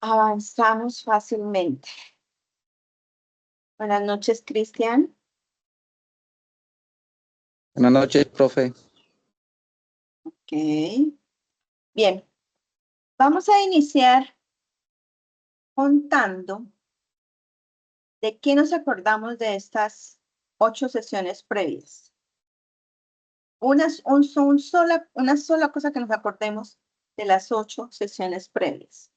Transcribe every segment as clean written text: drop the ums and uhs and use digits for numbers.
avanzamos fácilmente. Buenas noches, Cristian. Buenas noches, profe. Ok. Bien, vamos a iniciar contando de qué nos acordamos de estas 8 sesiones previas. Una sola cosa que nos acordemos de las 8 sesiones previas.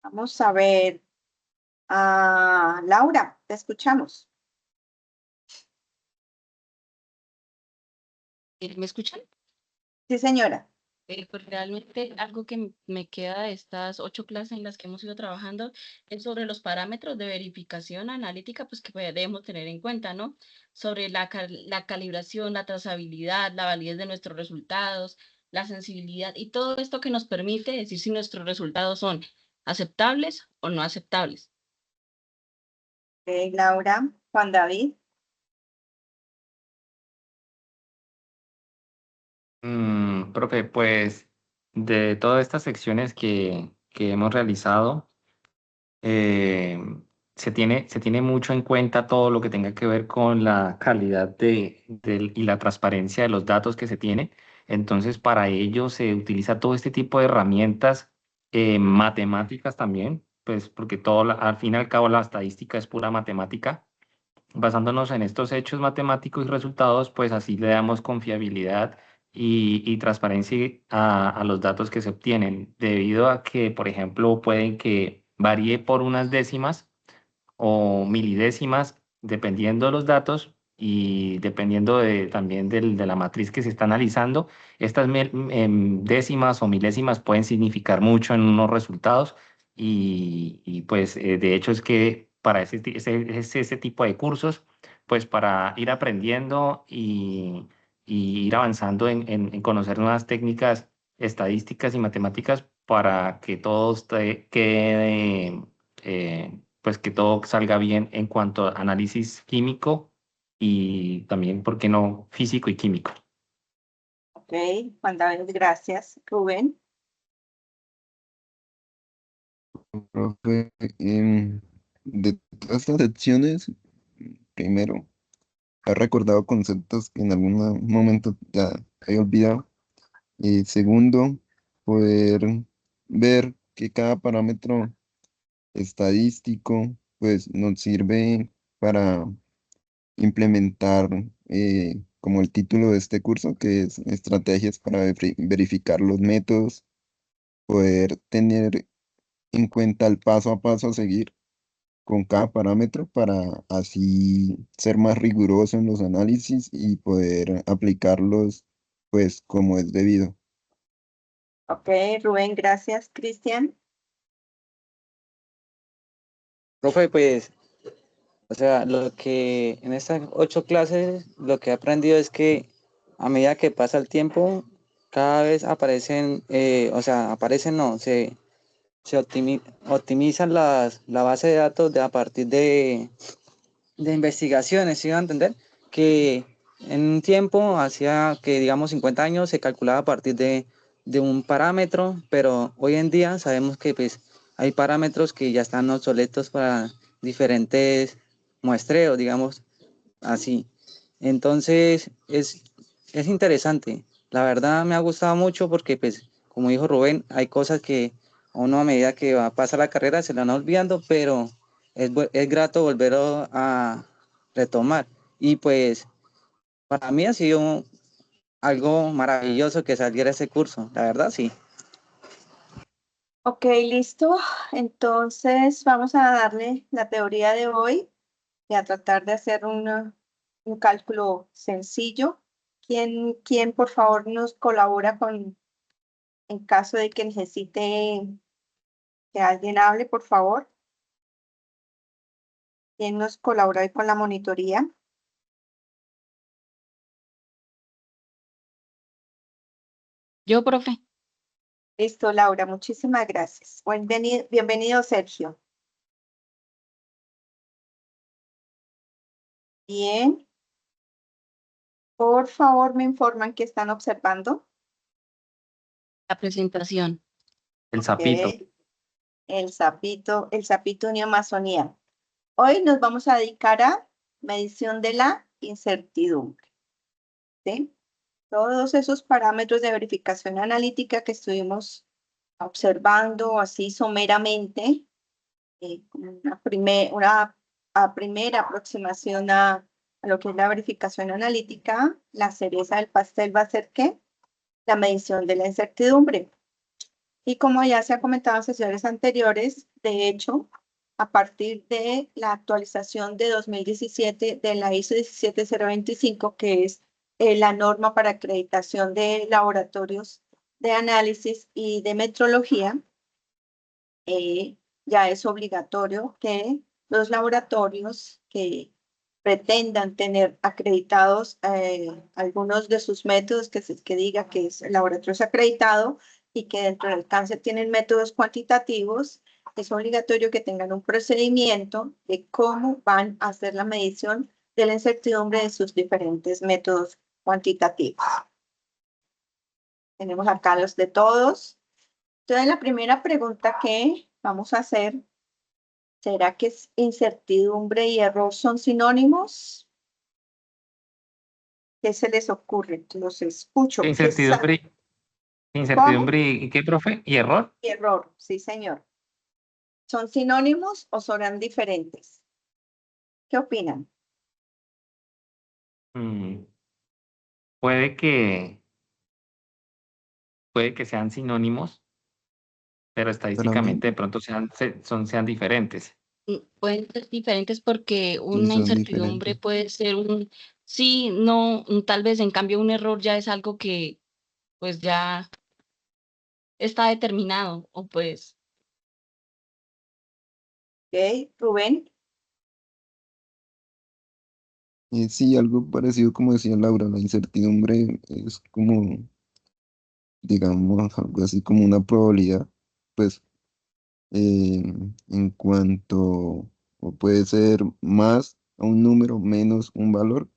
Vamos a ver. Laura, te escuchamos. ¿Me escuchan? Sí, señora. Pues realmente algo que me queda de estas 8 clases en las que hemos ido trabajando es sobre los parámetros de verificación analítica, pues que debemos tener en cuenta, ¿no? Sobre la calibración, la trazabilidad, la validez de nuestros resultados, la sensibilidad y todo esto que nos permite decir si nuestros resultados son aceptables o no aceptables. Laura, Juan David. Profe, pues de todas estas secciones que hemos realizado, eh, se tiene mucho en cuenta todo lo que tenga que ver con la calidad y la transparencia de los datos que se tiene. Entonces, para ello se utiliza todo este tipo de herramientas matemáticas también, pues porque al fin y al cabo la estadística es pura matemática. Basándonos en estos hechos matemáticos y resultados, pues así le damos confiabilidad y transparencia a los datos que se obtienen, debido a que, por ejemplo, pueden que varíe por unas décimas o milidécimas, dependiendo de los datos y dependiendo también de la matriz que se está analizando. Estas décimas o milésimas pueden significar mucho en unos resultados pues de hecho es que para ese tipo de cursos, pues para ir aprendiendo y ir avanzando en conocer nuevas técnicas estadísticas y matemáticas para que todo quede pues que todo salga bien en cuanto a análisis químico y también, ¿por qué no?, físico y químico. Ok, Juan David, gracias. Rubén. Profe, de todas estas secciones, primero, he recordado conceptos que en algún momento ya he olvidado. Y segundo, poder ver que cada parámetro estadístico pues nos sirve para implementar, como el título de este curso, que es estrategias para verificar los métodos, poder tener en cuenta el paso a paso a seguir con cada parámetro para así ser más riguroso en los análisis y poder aplicarlos pues como es debido. Ok, Rubén, gracias. Cristian. Profe, pues, o sea, lo que en estas 8 clases, lo que he aprendido es que a medida que pasa el tiempo, cada vez aparecen, o sea, aparecen, no, se optimizan la base de datos a partir de investigaciones, ¿sí van a entender? Que en un tiempo, hacía que digamos 50 años, se calculaba a partir de un parámetro, pero hoy en día sabemos que pues hay parámetros que ya están obsoletos para diferentes muestreos, digamos así. Entonces es interesante. La verdad me ha gustado mucho porque pues como dijo Rubén, hay cosas que a uno a medida que va a pasar la carrera se la van olvidando, pero es grato volver a retomar. Y pues para mí ha sido algo maravilloso que saliera ese curso, la verdad sí. Ok, listo. Entonces vamos a darle la teoría de hoy y a tratar de hacer un cálculo sencillo. ¿Quién, por favor, nos colabora en caso de que necesite que alguien hable, por favor? ¿Quién nos colabora hoy con la monitoría? Yo, profe. Listo, Laura, muchísimas gracias. Bienvenido, Sergio. Bien. Por favor, me informan que están observando. La presentación. El sapito. Ok. El sapito Unión Amazonía. Hoy nos vamos a dedicar a medición de la incertidumbre. ¿Sí? Todos esos parámetros de verificación analítica que estuvimos observando así someramente, como una primera aproximación a lo que es la verificación analítica, la cereza del pastel va a ser ¿qué? La medición de la incertidumbre. Y como ya se ha comentado en sesiones anteriores, de hecho, a partir de la actualización de 2017 de la ISO 17025, que es la norma para acreditación de laboratorios de análisis y de metrología, ya es obligatorio que los laboratorios que pretendan tener acreditados algunos de sus métodos, que diga que el laboratorio es acreditado y que dentro del cáncer tienen métodos cuantitativos, es obligatorio que tengan un procedimiento de cómo van a hacer la medición de la incertidumbre de sus diferentes métodos cuantitativos. Tenemos acá los de todos. Entonces, la primera pregunta que vamos a hacer, ¿será que incertidumbre y error son sinónimos? ¿Qué se les ocurre? Los escucho. ¿Qué saben? Incertidumbre, ¿Cómo? incertidumbre y qué, profe, y error. Y error, sí, señor. ¿Son sinónimos o serán diferentes? ¿Qué opinan? Mm, puede que, puede que sean sinónimos, pero Para mí, estadísticamente de pronto sean diferentes. Pueden ser diferentes porque sí una son incertidumbre diferentes. puede ser un sí, no, tal vez en cambio un error ya es algo que pues ya está determinado o pues ¿Ok? Rubén, Sí, algo parecido como decía Laura, la incertidumbre es como, digamos, algo así como una probabilidad, pues eh, en cuanto, o puede ser más a un número, menos un valor,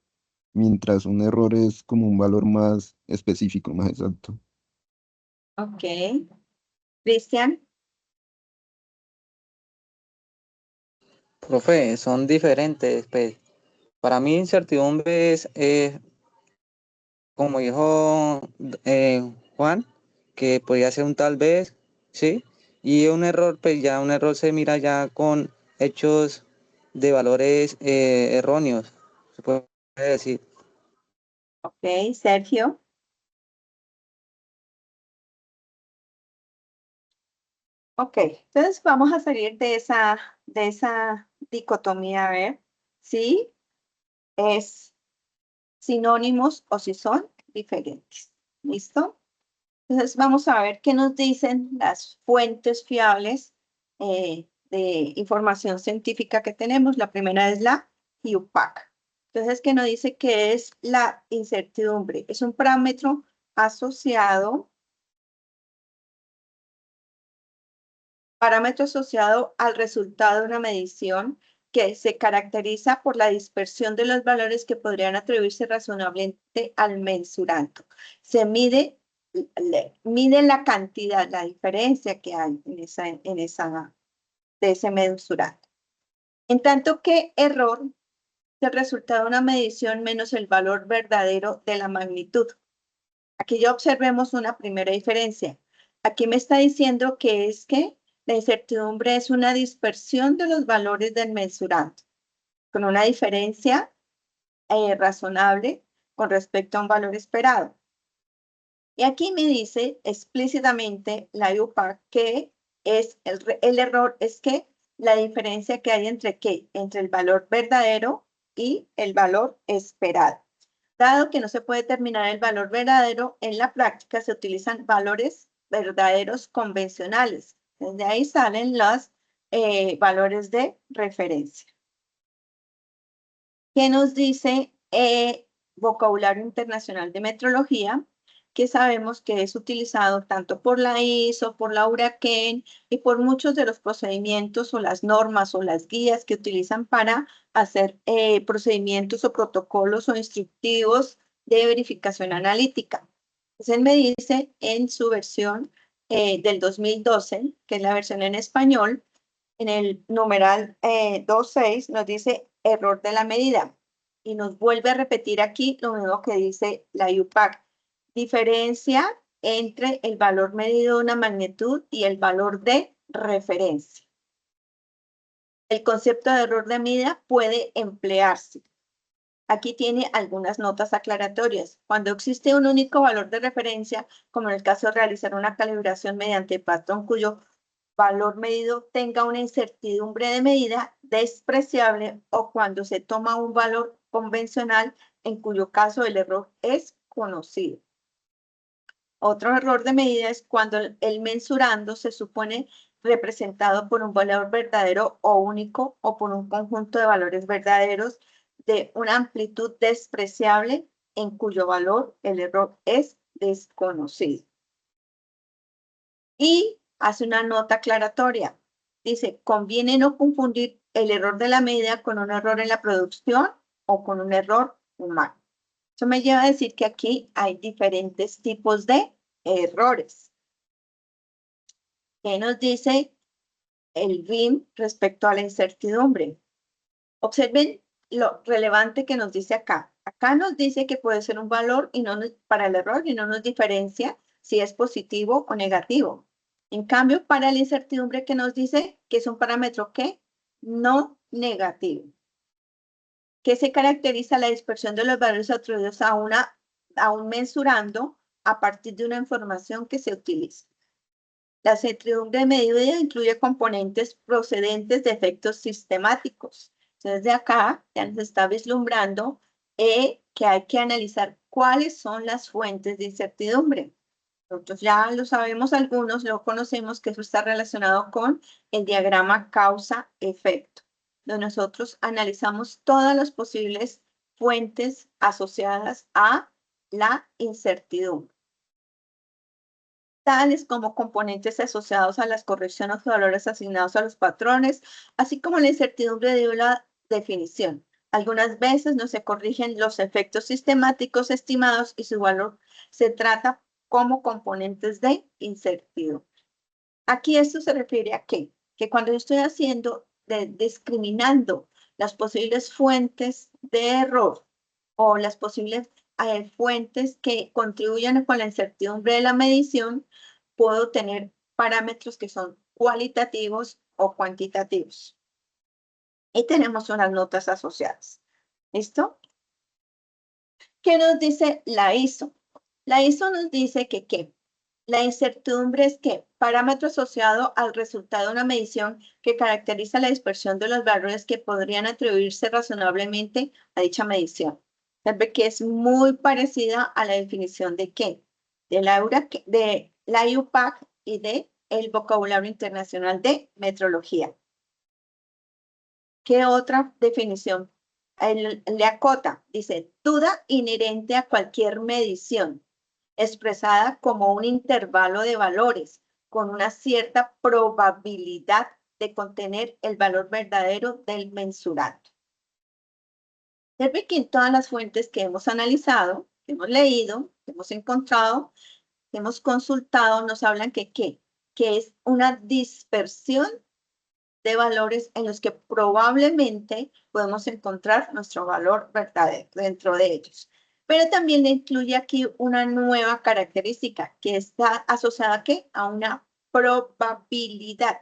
mientras un error es como un valor más específico, más exacto. ok. Cristian, Profe, son diferentes, pues. Para mí incertidumbre es, como dijo Juan, que podría ser un tal vez, ¿sí? Y un error, pues ya un error se mira ya con hechos de valores erróneos, se puede decir. ok. Sergio, ok. Entonces vamos a salir de esa dicotomía, a ver si es sinónimos o si son diferentes. ¿Listo? Entonces vamos a ver qué nos dicen las fuentes fiables de información científica que tenemos. La primera es la IUPAC. Entonces, ¿qué nos dice que es la incertidumbre? Es un parámetro asociado al resultado de una medición que se caracteriza por la dispersión de los valores que podrían atribuirse razonablemente al mensurando. Se mide la cantidad, la diferencia que hay de ese mensurando. En tanto que error es el resultado de una medición menos el valor verdadero de la magnitud. Aquí ya observemos una primera diferencia. Aquí me está diciendo que es que la incertidumbre es una dispersión de los valores del mensurante, con una diferencia razonable con respecto a un valor esperado. Y aquí me dice explícitamente la IUPAC que el error es que la diferencia que hay entre qué, entre el valor verdadero y el valor esperado. Dado que no se puede determinar el valor verdadero, en la práctica se utilizan valores verdaderos convencionales. Desde ahí salen los valores de referencia. ¿Qué nos dice vocabulario internacional de metrología? Que sabemos que es utilizado tanto por la ISO, por la Huracan y por muchos de los procedimientos o las normas o las guías que utilizan para hacer procedimientos o protocolos o instructivos de verificación analítica. Entonces él me dice en su versión del 2012, que es la versión en español, en el numeral 2.6 nos dice error de la medida. Y nos vuelve a repetir aquí lo mismo que dice la IUPAC. Diferencia entre el valor medido de una magnitud y el valor de referencia. El concepto de error de medida puede emplearse. Aquí tiene algunas notas aclaratorias. Cuando existe un único valor de referencia, como en el caso de realizar una calibración mediante patrón cuyo valor medido tenga una incertidumbre de medida despreciable, o cuando se toma un valor convencional en cuyo caso el error es conocido. Otro error de medida es cuando el mensurando se supone representado por un valor verdadero o único o por un conjunto de valores verdaderos de una amplitud despreciable en cuyo valor el error es desconocido. Y hace una nota aclaratoria. Dice, conviene no confundir el error de la medida con un error en la producción o con un error humano. Eso me lleva a decir que aquí hay diferentes tipos de errores. ¿Qué nos dice el BIM respecto a la incertidumbre? Observen lo relevante que nos dice acá. Acá nos dice que puede ser un valor y no para el error y no nos diferencia si es positivo o negativo. En cambio, para la incertidumbre que nos dice que es un parámetro ¿qué? No negativo. ¿Qué se caracteriza la dispersión de los valores atribuidos a un mensurando a partir de una información que se utiliza? La incertidumbre de medida incluye componentes procedentes de efectos sistemáticos. Entonces, de acá ya nos está vislumbrando que hay que analizar cuáles son las fuentes de incertidumbre. Nosotros ya lo sabemos algunos, lo conocemos, que eso está relacionado con el diagrama causa-efecto, donde nosotros analizamos todas las posibles fuentes asociadas a la incertidumbre, tales como componentes asociados a las correcciones de valores asignados a los patrones, así como la incertidumbre de la definición. Algunas veces no se corrigen los efectos sistemáticos estimados y su valor se trata como componentes de incertidumbre. Aquí esto se refiere a qué? Que cuando yo estoy discriminando las posibles fuentes de error o las posibles fuentes que contribuyen con la incertidumbre de la medición, puedo tener parámetros que son cualitativos o cuantitativos. Y tenemos unas notas asociadas. ¿Listo? ¿Qué nos dice la ISO? La ISO nos dice que ¿qué? La incertidumbre es que parámetro asociado al resultado de una medición que caracteriza la dispersión de los valores que podrían atribuirse razonablemente a dicha medición. Sabe que es muy parecida a la definición de qué? De la IUPAC y de el vocabulario internacional de metrología. ¿Qué otra definición le acota? Dice, duda inherente a cualquier medición, expresada como un intervalo de valores con una cierta probabilidad de contener el valor verdadero del mensurado. Observe que en todas las fuentes que hemos analizado, que hemos leído, que hemos encontrado, que hemos consultado, nos hablan que es una dispersión de valores en los que probablemente podemos encontrar nuestro valor verdadero dentro de ellos. Pero también incluye aquí una nueva característica que está asociada ¿a qué? A una probabilidad.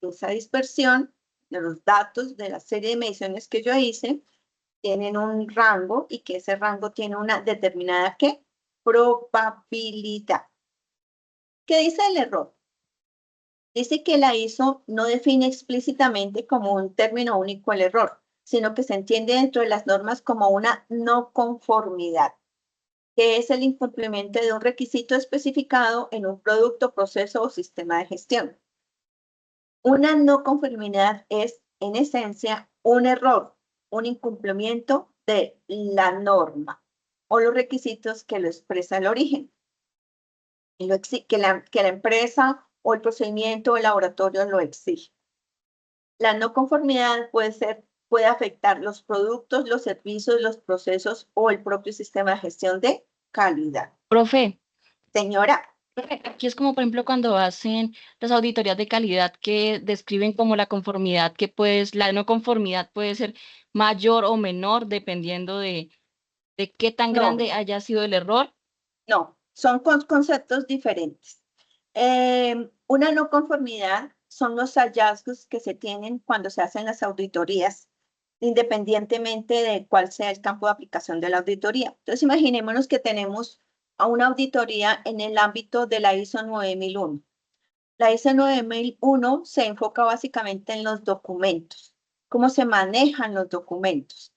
Esa dispersión de los datos de la serie de mediciones que yo hice tienen un rango y que ese rango tiene una determinada ¿qué? Probabilidad. ¿Qué dice el error? Dice que la ISO no define explícitamente como un término único el error, sino que se entiende dentro de las normas como una no conformidad, que es el incumplimiento de un requisito especificado en un producto, proceso o sistema de gestión. Una no conformidad es, en esencia, un error, un incumplimiento de la norma o los requisitos que lo expresa el origen, que la empresa o el procedimiento o el laboratorio lo exige. La no conformidad puede afectar los productos, los servicios, los procesos o el propio sistema de gestión de calidad. Profe, Señora, Aquí es como, por ejemplo, cuando hacen las auditorías de calidad que describen como la conformidad, que pues la no conformidad puede ser mayor o menor dependiendo de qué tan No. grande haya sido el error. No, son conceptos diferentes. Una no conformidad son los hallazgos que se tienen cuando se hacen las auditorías, independientemente de cuál sea el campo de aplicación de la auditoría. Entonces, imaginémonos que tenemos a una auditoría en el ámbito de la ISO 9001. La ISO 9001 se enfoca básicamente en los documentos, cómo se manejan los documentos.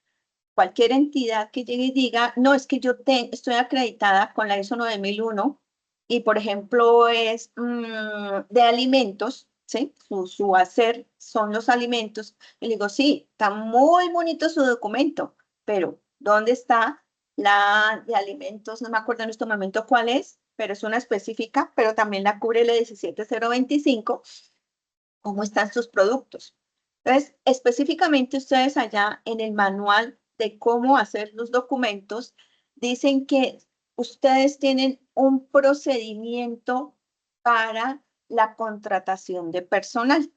Cualquier entidad que llegue y diga, no, es que yo estoy acreditada con la ISO 9001 y, por ejemplo, es de alimentos, ¿sí? Su hacer son los alimentos. Y le digo, sí, está muy bonito su documento, pero ¿dónde está la de alimentos? No me acuerdo en este momento cuál es, pero es una específica, pero también la cubre la 17025. ¿Cómo están sus productos? Entonces, específicamente ustedes allá en el manual de cómo hacer los documentos, dicen que ustedes tienen un procedimiento para la contratación de personal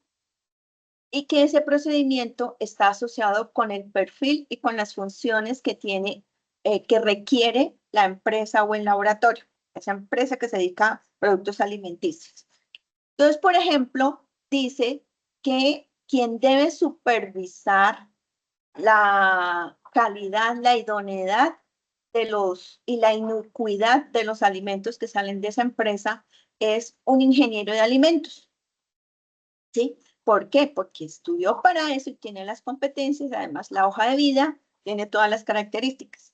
y que ese procedimiento está asociado con el perfil y con las funciones que tiene, que requiere la empresa o el laboratorio, esa empresa que se dedica a productos alimenticios. Entonces, por ejemplo, dice que quien debe supervisar la calidad, la idoneidad de y la inocuidad de los alimentos que salen de esa empresa es un ingeniero de alimentos. ¿Sí? ¿Por qué? Porque estudió para eso y tiene las competencias, además la hoja de vida tiene todas las características.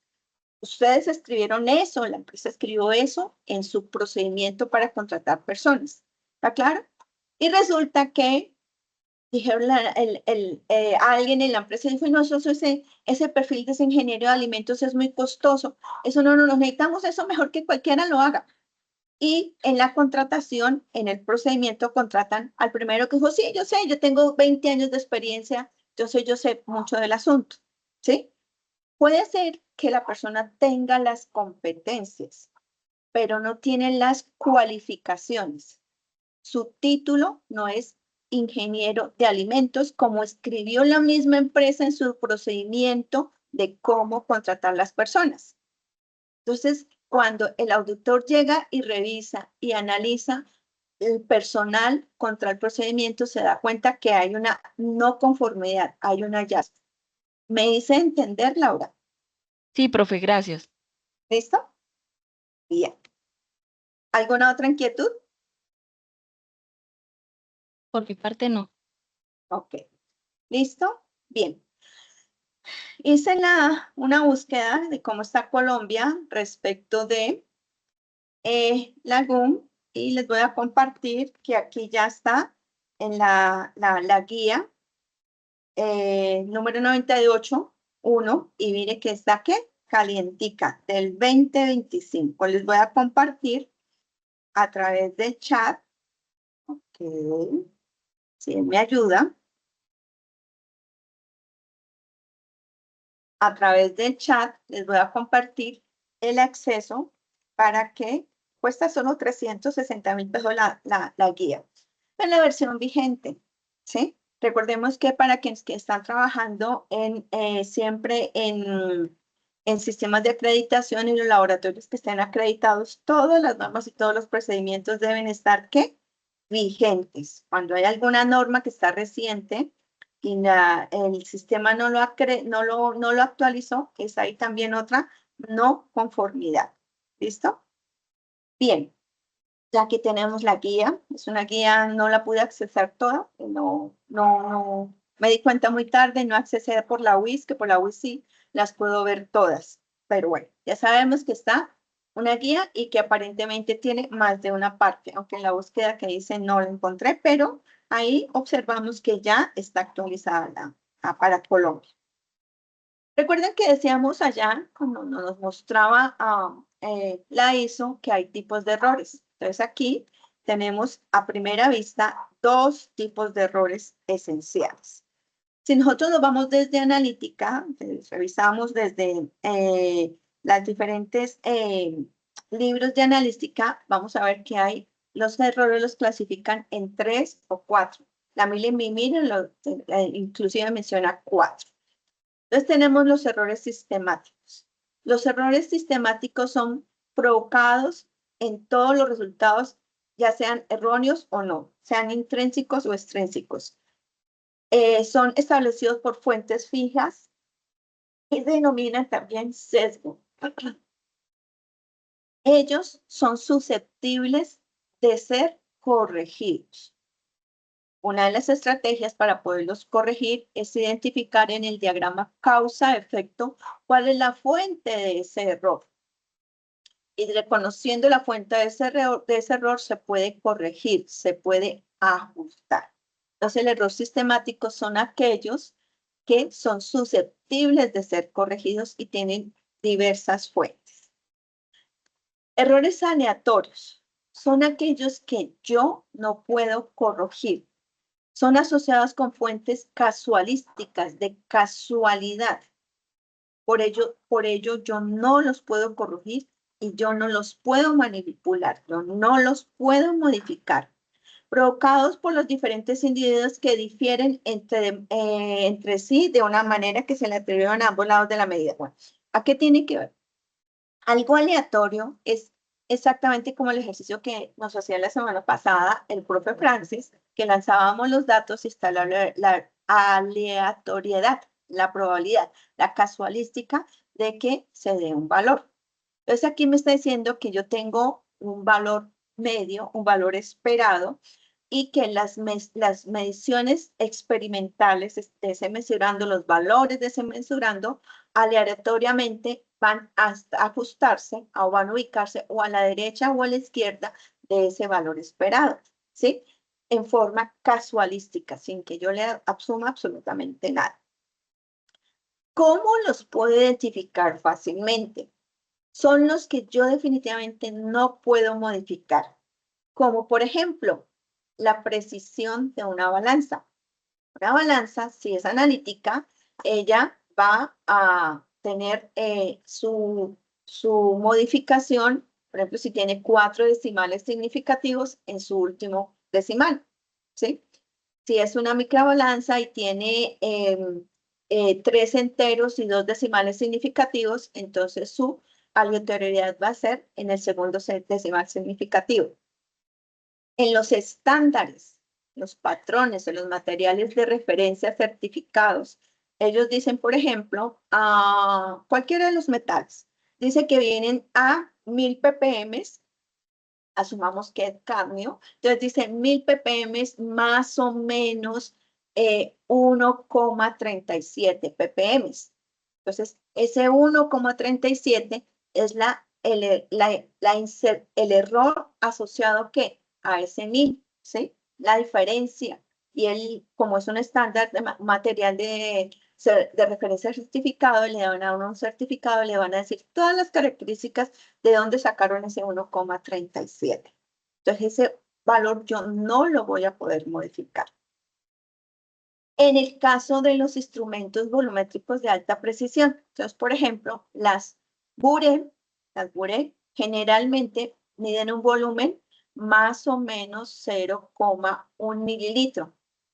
Ustedes escribieron eso, la empresa escribió eso en su procedimiento para contratar personas. ¿Está claro? Y resulta que dijeron alguien en la empresa dijo, no, ese perfil de ese ingeniero de alimentos es muy costoso. Eso no nos necesitamos, eso mejor que cualquiera lo haga. Y en la contratación, en el procedimiento, contratan al primero que dijo, sí, yo sé, yo tengo 20 años de experiencia, yo sé mucho del asunto, ¿sí? Puede ser que la persona tenga las competencias, pero no tiene las cualificaciones. Su título no es ingeniero de alimentos, como escribió la misma empresa en su procedimiento de cómo contratar las personas. Entonces, cuando el auditor llega y revisa y analiza el personal contra el procedimiento, se da cuenta que hay una no conformidad, hay un hallazgo. ¿Me hice entender, Laura? Sí, profe, gracias. ¿Listo? Bien. ¿Alguna otra inquietud? Por mi parte, no. Ok. ¿Listo? Bien. Hice una búsqueda de cómo está Colombia respecto de la GUM y les voy a compartir que aquí ya está en la guía número 98.1 y mire que está ¿qué? Calientica del 2025. Les voy a compartir a través del chat. Ok, si me ayuda. A través del chat les voy a compartir el acceso para que cuesta solo 360.000 pesos la guía. En la versión vigente, ¿sí? Recordemos que para quienes que están trabajando siempre en sistemas de acreditación y los laboratorios que estén acreditados, todas las normas y todos los procedimientos deben estar, ¿qué? Vigentes. Cuando hay alguna norma que está reciente, y el sistema no lo actualizó, es ahí también otra no conformidad. ¿Listo? Bien, ya que tenemos la guía, es una guía, no la pude accesar toda, me di cuenta muy tarde, no accesé por la UIS, que por la UIS sí las puedo ver todas. Pero bueno, ya sabemos que está una guía y que aparentemente tiene más de una parte, aunque en la búsqueda que hice no la encontré, pero ahí observamos que ya está actualizada para Colombia. Recuerden que decíamos allá, cuando nos mostraba la ISO, que hay tipos de errores. Entonces aquí tenemos a primera vista dos tipos de errores esenciales. Si nosotros nos vamos desde analítica, revisamos desde las diferentes libros de analítica, vamos a ver que hay, los errores los clasifican en 3 o 4. La Miller inclusive menciona 4. Entonces tenemos los errores sistemáticos. Los errores sistemáticos son provocados en todos los resultados, ya sean erróneos o no, sean intrínsecos o extrínsecos. Son establecidos por fuentes fijas y denominan también sesgo. Ellos son susceptibles de ser corregidos. Una de las estrategias para poderlos corregir es identificar en el diagrama causa-efecto cuál es la fuente de ese error. Y reconociendo la fuente de ese error se puede corregir, se puede ajustar. Entonces, el error sistemático son aquellos que son susceptibles de ser corregidos y tienen diversas fuentes. Errores aleatorios son aquellos que yo no puedo corregir. Son asociados con fuentes casualísticas, de casualidad. Por ello yo no los puedo corregir y yo no los puedo manipular, yo no los puedo modificar. Provocados por los diferentes individuos que difieren entre sí de una manera que se le atribuyen a ambos lados de la medida. Bueno, ¿a qué tiene que ver? Algo aleatorio es exactamente como el ejercicio que nos hacía la semana pasada el profe Francis, que lanzábamos los datos y está la aleatoriedad, la probabilidad, la casualística de que se dé un valor. Entonces aquí me está diciendo que yo tengo un valor medio, un valor esperado, y que las mediciones experimentales de ese mesurando, los valores de ese mesurando, aleatoriamente van a ajustarse o van a ubicarse o a la derecha o a la izquierda de ese valor esperado, ¿sí? En forma casualística, sin que yo le asuma absolutamente nada. ¿Cómo los puedo identificar fácilmente? Son los que yo definitivamente no puedo modificar, como por ejemplo, la precisión de una balanza. Una balanza, si es analítica, ella va a tener su modificación, por ejemplo, si tiene 4 decimales significativos en su último decimal, ¿sí? Si es una microbalanza y tiene 3 enteros y 2 decimales significativos, entonces su aleatoriedad va a ser en el segundo decimal significativo. En los estándares, los patrones o los materiales de referencia certificados, ellos dicen, por ejemplo, a cualquiera de los metales, dice que vienen a 1000 ppm, asumamos que es cadmio, entonces dice 1000 ppm más o menos 1,37 ppm. Entonces, ese 1,37 es el error asociado ¿qué? A ese 1000, ¿sí? La diferencia. Y él, como es un estándar de material de referencia certificado, le dan a uno un certificado, le van a decir todas las características de dónde sacaron ese 1,37. Entonces, ese valor yo no lo voy a poder modificar. En el caso de los instrumentos volumétricos de alta precisión, entonces, por ejemplo, las Burel generalmente miden un volumen más o menos 0,1 mililitro.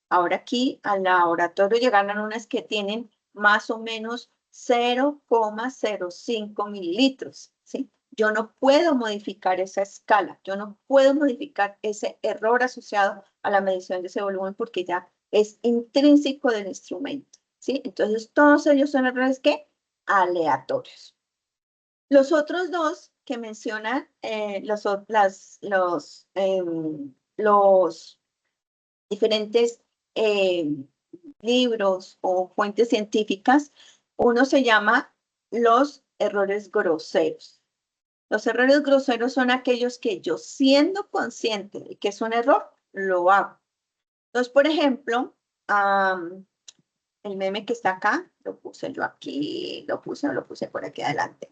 Ahora aquí al laboratorio llegaron unas que tienen más o menos 0,05 mililitros, ¿sí? Yo no puedo modificar esa escala, yo no puedo modificar ese error asociado a la medición de ese volumen porque ya es intrínseco del instrumento, ¿sí? Entonces, todos ellos son errores ¿qué? Aleatorios. Los otros dos que mencionan los diferentes libros o fuentes científicas, uno se llama los errores groseros. Los errores groseros son aquellos que yo, siendo consciente de que es un error, lo hago. Entonces, por ejemplo, el meme que está acá, lo puse yo aquí, lo puse por aquí adelante.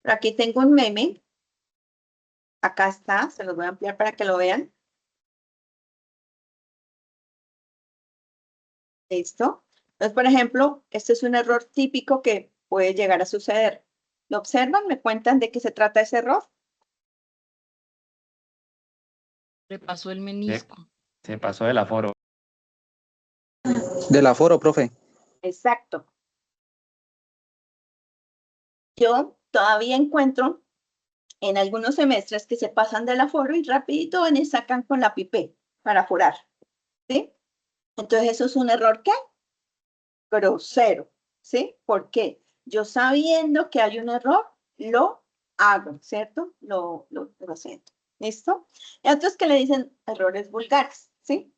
Pero aquí tengo un meme. Acá está, se los voy a ampliar para que lo vean. ¿Listo? Entonces, por ejemplo, este es un error típico que puede llegar a suceder. ¿Lo observan? ¿Me cuentan de qué se trata ese error? Le pasó el menisco. Se pasó del aforo. Del aforo, profe. Exacto. Yo todavía encuentro en algunos semestres que se pasan del aforo y rapidito van y sacan con la pipé para aforar, ¿sí? Entonces eso es un error, ¿qué? Grosero, ¿sí? ¿Por qué? Yo sabiendo que hay un error, lo hago, ¿cierto? Lo siento. ¿Listo? Y otros que le dicen errores vulgares, ¿sí?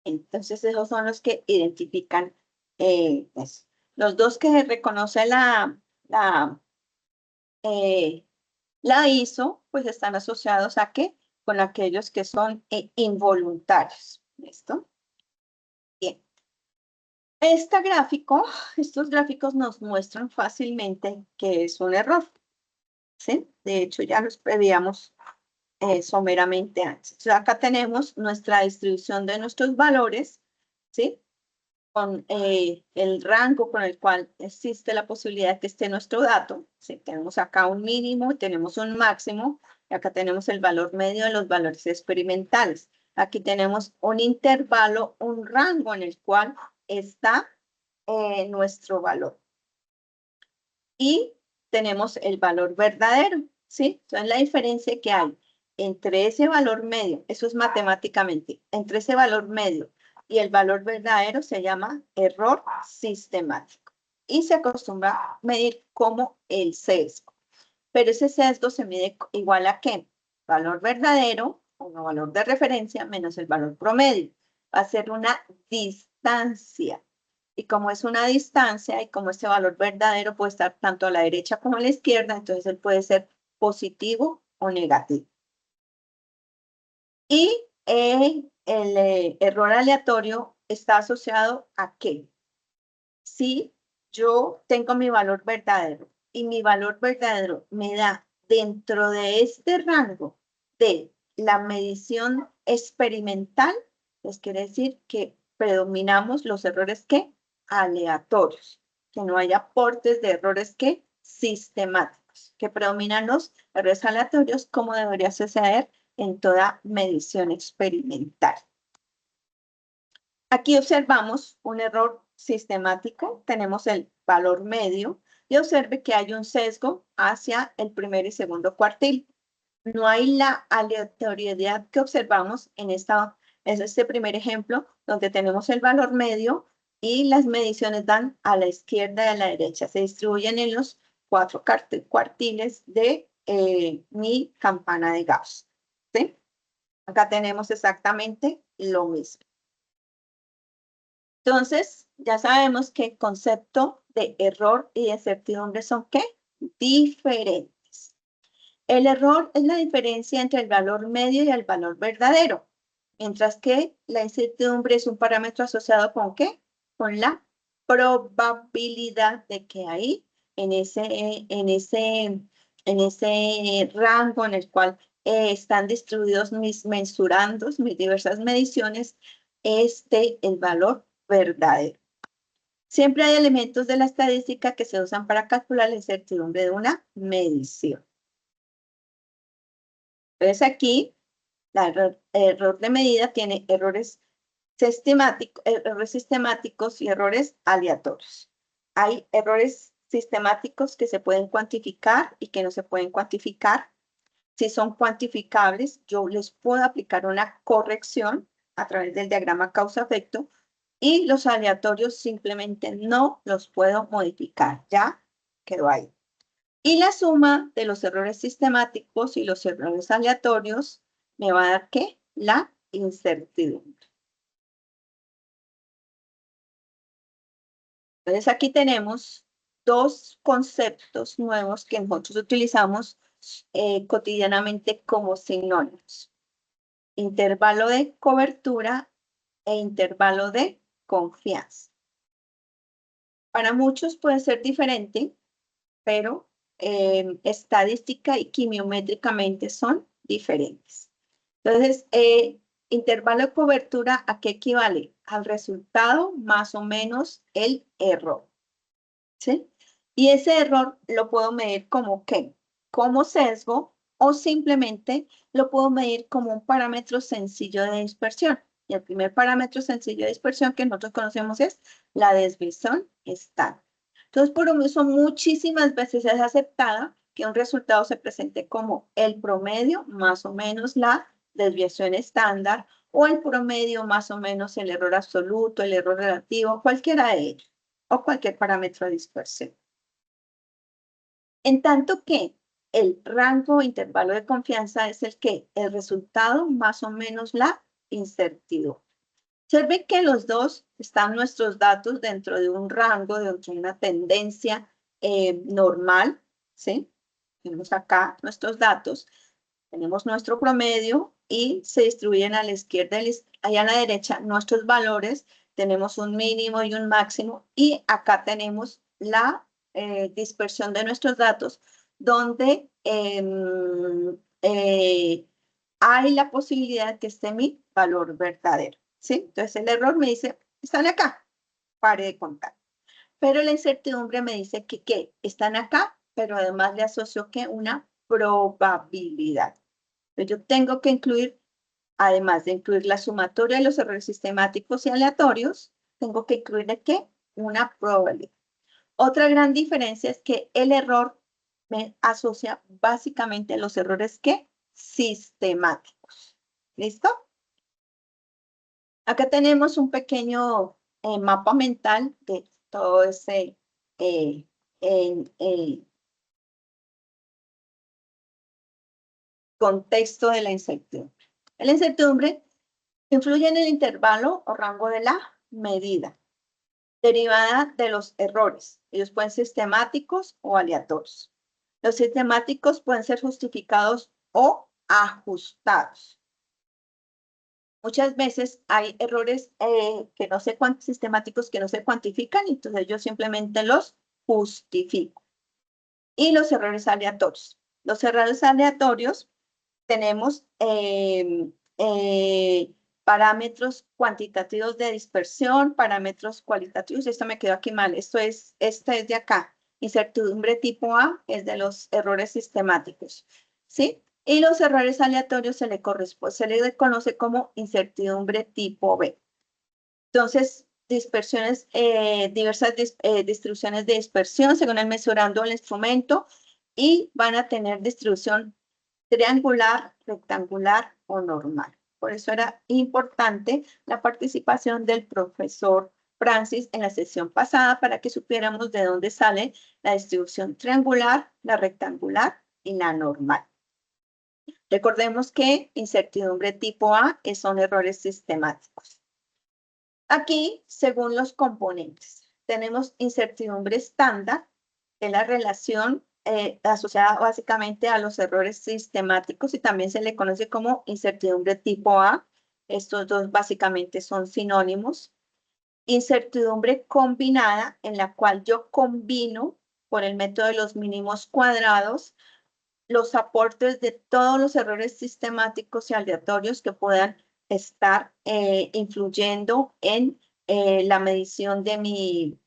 Entonces esos son los que identifican eso. Los dos que reconoce la ISO, pues están asociados a qué? Con aquellos que son involuntarios. ¿Listo? Bien. Estos gráficos nos muestran fácilmente que es un error. ¿Sí? De hecho, ya los prevíamos someramente antes. Entonces, acá tenemos nuestra distribución de nuestros valores, ¿sí? Con el rango con el cual existe la posibilidad de que esté nuestro dato. ¿Sí? Tenemos acá un mínimo, tenemos un máximo, y acá tenemos el valor medio de los valores experimentales. Aquí tenemos un intervalo, un rango en el cual está nuestro valor. Y tenemos el valor verdadero, ¿sí? Entonces, la diferencia que hay entre ese valor medio, eso es matemáticamente, entre ese valor medio y el valor verdadero se llama error sistemático. Y se acostumbra a medir como el sesgo. Pero ese sesgo se mide igual a ¿qué? Valor verdadero, o valor de referencia, menos el valor promedio. Va a ser una distancia. Y como es una distancia y como ese valor verdadero puede estar tanto a la derecha como a la izquierda, entonces él puede ser positivo o negativo. Y el error aleatorio está asociado a qué? Si yo tengo mi valor verdadero y mi valor verdadero me da dentro de este rango de la medición experimental, pues quiere decir que predominamos los errores que aleatorios, que no hay aportes de errores que sistemáticos, que predominan los errores aleatorios como debería suceder en toda medición experimental. Aquí observamos un error sistemático, tenemos el valor medio y observe que hay un sesgo hacia el primer y segundo cuartil. No hay la aleatoriedad que observamos en este primer ejemplo, donde tenemos el valor medio y las mediciones dan a la izquierda y a la derecha. Se distribuyen en los 4 cuartiles de mi campana de Gauss. ¿Sí? Acá tenemos exactamente lo mismo. Entonces, ya sabemos que el concepto de error y de certidumbre son ¿qué? Diferentes. El error es la diferencia entre el valor medio y el valor verdadero, mientras que la incertidumbre es un parámetro asociado con ¿qué? Con la probabilidad de que ahí, en ese rango en el cual están distribuidos mis mensurandos, mis diversas mediciones, el valor verdadero. Siempre hay elementos de la estadística que se usan para calcular la incertidumbre de una medición. Entonces aquí, el error de medida tiene errores sistemáticos y errores aleatorios. Hay errores sistemáticos que se pueden cuantificar y que no se pueden cuantificar. Si son cuantificables, yo les puedo aplicar una corrección a través del diagrama causa-efecto y los aleatorios simplemente no los puedo modificar. Ya quedó ahí. Y la suma de los errores sistemáticos y los errores aleatorios me va a dar ¿qué? La incertidumbre. Entonces aquí tenemos dos conceptos nuevos que nosotros utilizamos cotidianamente como sinónimos. Intervalo de cobertura e intervalo de confianza. Para muchos puede ser diferente, pero estadística y quimiométricamente son diferentes. Entonces, intervalo de cobertura, ¿a qué equivale? Al resultado más o menos el error. ¿Sí? Y ese error lo puedo medir como ¿qué? Como sesgo o simplemente lo puedo medir como un parámetro sencillo de dispersión. Y el primer parámetro sencillo de dispersión que nosotros conocemos es la desviación estándar. Entonces, por eso muchísimas veces es aceptada que un resultado se presente como el promedio más o menos la desviación estándar o el promedio más o menos el error absoluto, el error relativo, cualquiera de ellos, o cualquier parámetro de dispersión. En tanto que el rango o intervalo de confianza es el resultado más o menos la incertidumbre. Observen que los dos están nuestros datos dentro de un rango, dentro de una tendencia normal, ¿sí? Tenemos acá nuestros datos, tenemos nuestro promedio y se distribuyen a la izquierda y allá a la derecha nuestros valores, tenemos un mínimo y un máximo y acá tenemos la dispersión de nuestros datos donde hay la posibilidad que esté mi valor verdadero, ¿sí? Entonces el error me dice, están acá, pare de contar. Pero la incertidumbre me dice que están acá, pero además le asocio que una probabilidad. Entonces yo tengo que incluir, además de incluir la sumatoria de los errores sistemáticos y aleatorios, tengo que incluir de qué? Una probabilidad. Otra gran diferencia es que el error me asocia básicamente a los errores que sistemáticos. ¿Listo? Acá tenemos un pequeño mapa mental de todo ese contexto de la incertidumbre. La incertidumbre influye en el intervalo o rango de la medida, derivada de los errores. Ellos pueden ser sistemáticos o aleatorios. Los sistemáticos pueden ser justificados o ajustados. Muchas veces hay errores que no se sistemáticos que no se cuantifican, entonces yo simplemente los justifico. Y los errores aleatorios. Los errores aleatorios tenemos parámetros cuantitativos de dispersión, parámetros cualitativos. Esto me quedó aquí mal. Este es de acá. Incertidumbre tipo A es de los errores sistemáticos, ¿sí? Y los errores aleatorios se le conoce como incertidumbre tipo B. Entonces, dispersiones, diversas distribuciones de dispersión según el mesurando el instrumento y van a tener distribución triangular, rectangular o normal. Por eso era importante la participación del profesor Francis en la sesión pasada para que supiéramos de dónde sale la distribución triangular, la rectangular y la normal. Recordemos que incertidumbre tipo A son errores sistemáticos. Aquí, según los componentes, tenemos incertidumbre estándar, que es la relación asociada básicamente a los errores sistemáticos y también se le conoce como incertidumbre tipo A. Estos dos básicamente son sinónimos. Incertidumbre combinada, en la cual yo combino por el método de los mínimos cuadrados los aportes de todos los errores sistemáticos y aleatorios que puedan estar influyendo en la medición de mi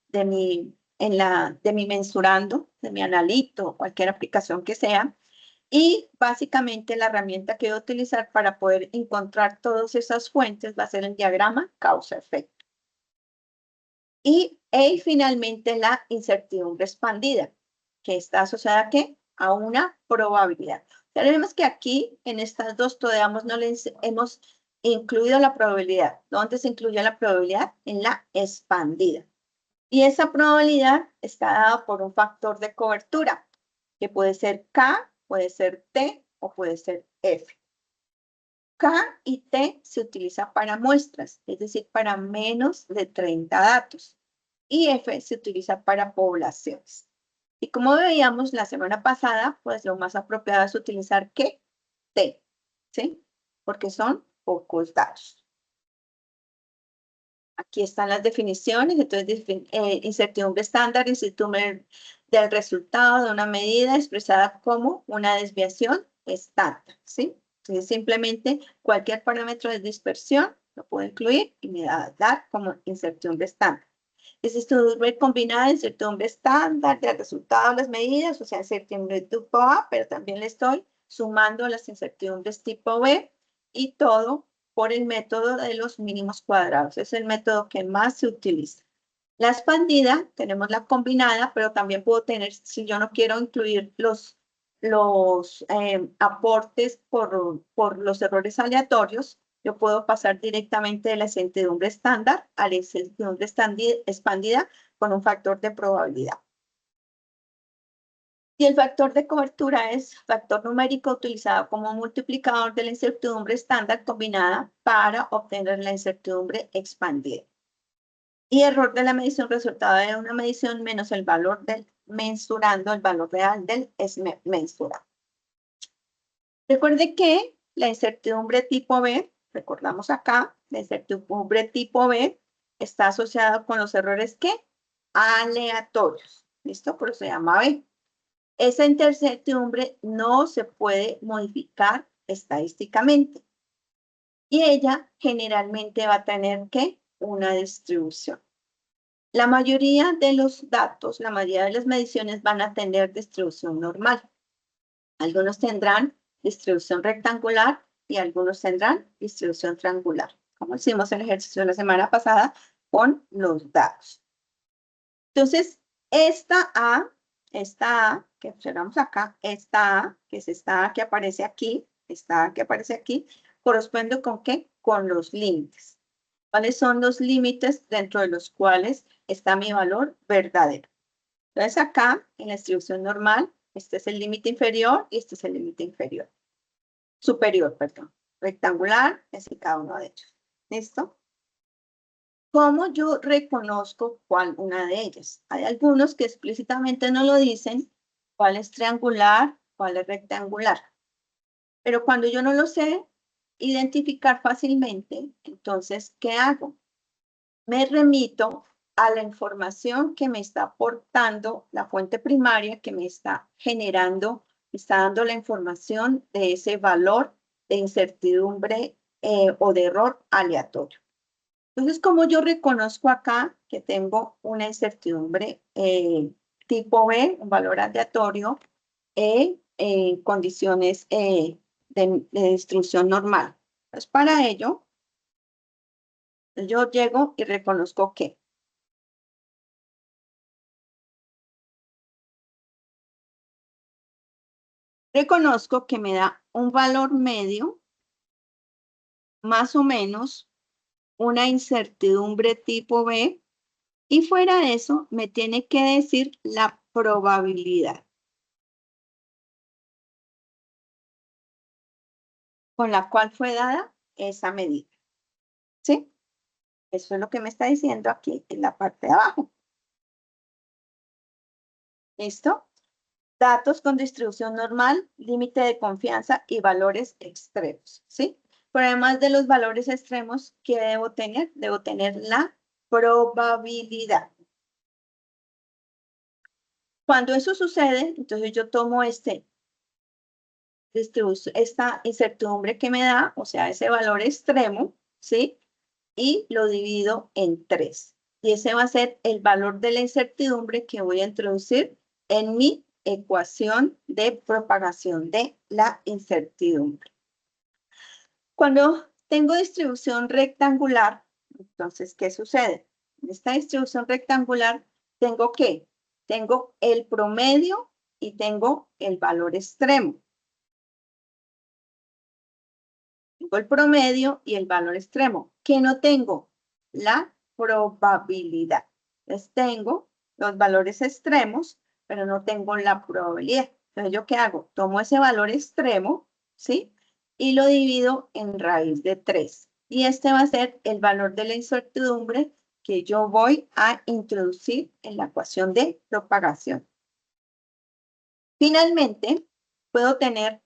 mensurando, de mi analito, cualquier aplicación que sea. Y básicamente la herramienta que voy a utilizar para poder encontrar todas esas fuentes va a ser el diagrama causa-efecto. Y finalmente la incertidumbre expandida, que está asociada ¿a qué? A una probabilidad. Tenemos que aquí, en estas dos, todavía no les hemos incluido la probabilidad. ¿Dónde se incluye la probabilidad? En la expandida. Y esa probabilidad está dada por un factor de cobertura, que puede ser K, puede ser T o puede ser F. K y T se utiliza para muestras, es decir, para menos de 30 datos. Y F se utiliza para poblaciones. Y como veíamos la semana pasada, pues lo más apropiado es utilizar ¿qué? T, ¿sí? Porque son pocos datos. Aquí están las definiciones. Entonces, incertidumbre estándar, incertidumbre del resultado de una medida expresada como una desviación estándar, ¿sí? Entonces, simplemente cualquier parámetro de dispersión lo puedo incluir y me va a dar como incertidumbre estándar. Es incertidumbre combinada, incertidumbre estándar del resultado de las medidas, o sea, incertidumbre tipo A, pero también le estoy sumando las incertidumbres tipo B y todo por el método de los mínimos cuadrados. Es el método que más se utiliza. La expandida, tenemos la combinada, pero también puedo tener, si yo no quiero incluir los aportes por los errores aleatorios, yo puedo pasar directamente de la incertidumbre estándar a la incertidumbre expandida con un factor de probabilidad. Y el factor de cobertura es factor numérico utilizado como multiplicador de la incertidumbre estándar combinada para obtener la incertidumbre expandida. Y error de la medición, resultado de una medición menos el valor del mensurando, el valor real del mensurado. Recuerde que la incertidumbre tipo B, recordamos acá, la incertidumbre tipo B está asociada con los errores ¿qué? Aleatorios. ¿Listo? Por eso se llama B. Esa incertidumbre no se puede modificar estadísticamente. Y ella generalmente va a tener ¿qué? Una distribución. La mayoría de los datos, la mayoría de las mediciones van a tener distribución normal. Algunos tendrán distribución rectangular y algunos tendrán distribución triangular, como hicimos el ejercicio de la semana pasada con los datos. Entonces, esta A, que observamos acá, esta A, que es esta A que aparece aquí, esta A que aparece aquí, corresponde con ¿qué? Con los límites. ¿Cuáles son los límites dentro de los cuales está mi valor verdadero? Entonces acá, en la distribución normal, este es el límite inferior y este es el límite superior, perdón. Rectangular es en cada uno de ellos. ¿Listo? ¿Cómo yo reconozco cuál una de ellas? Hay algunos que explícitamente no lo dicen, cuál es triangular, cuál es rectangular. Pero cuando yo no lo sé identificar fácilmente, entonces, ¿qué hago? Me remito a la información que me está aportando la fuente primaria, que me está generando, me está dando la información de ese valor de incertidumbre o de error aleatorio. Entonces, como yo reconozco acá que tengo una incertidumbre tipo B, un valor aleatorio, en condiciones de distribución normal. Pues para ello, yo llego y reconozco que reconozco que me da un valor medio, más o menos, una incertidumbre tipo B, y fuera de eso me tiene que decir la probabilidad con la cual fue dada esa medida. ¿Sí? Eso es lo que me está diciendo aquí en la parte de abajo. ¿Listo? Datos con distribución normal, límite de confianza y valores extremos. ¿Sí? Pero además de los valores extremos, ¿qué debo tener? Debo tener la probabilidad. Cuando eso sucede, entonces yo tomo esta incertidumbre que me da, o sea, ese valor extremo, ¿sí? Y lo divido en 3. Y ese va a ser el valor de la incertidumbre que voy a introducir en mi ecuación de propagación de la incertidumbre. Cuando tengo distribución rectangular, entonces, ¿qué sucede? En esta distribución rectangular, ¿tengo qué? Tengo el promedio y tengo el valor extremo. Tengo el promedio y el valor extremo. ¿Qué no tengo? La probabilidad. Entonces, tengo los valores extremos, pero no tengo la probabilidad. Entonces, ¿yo qué hago? Tomo ese valor extremo, ¿sí? Y lo divido en raíz de 3. Y este va a ser el valor de la incertidumbre que yo voy a introducir en la ecuación de propagación. Finalmente, puedo tener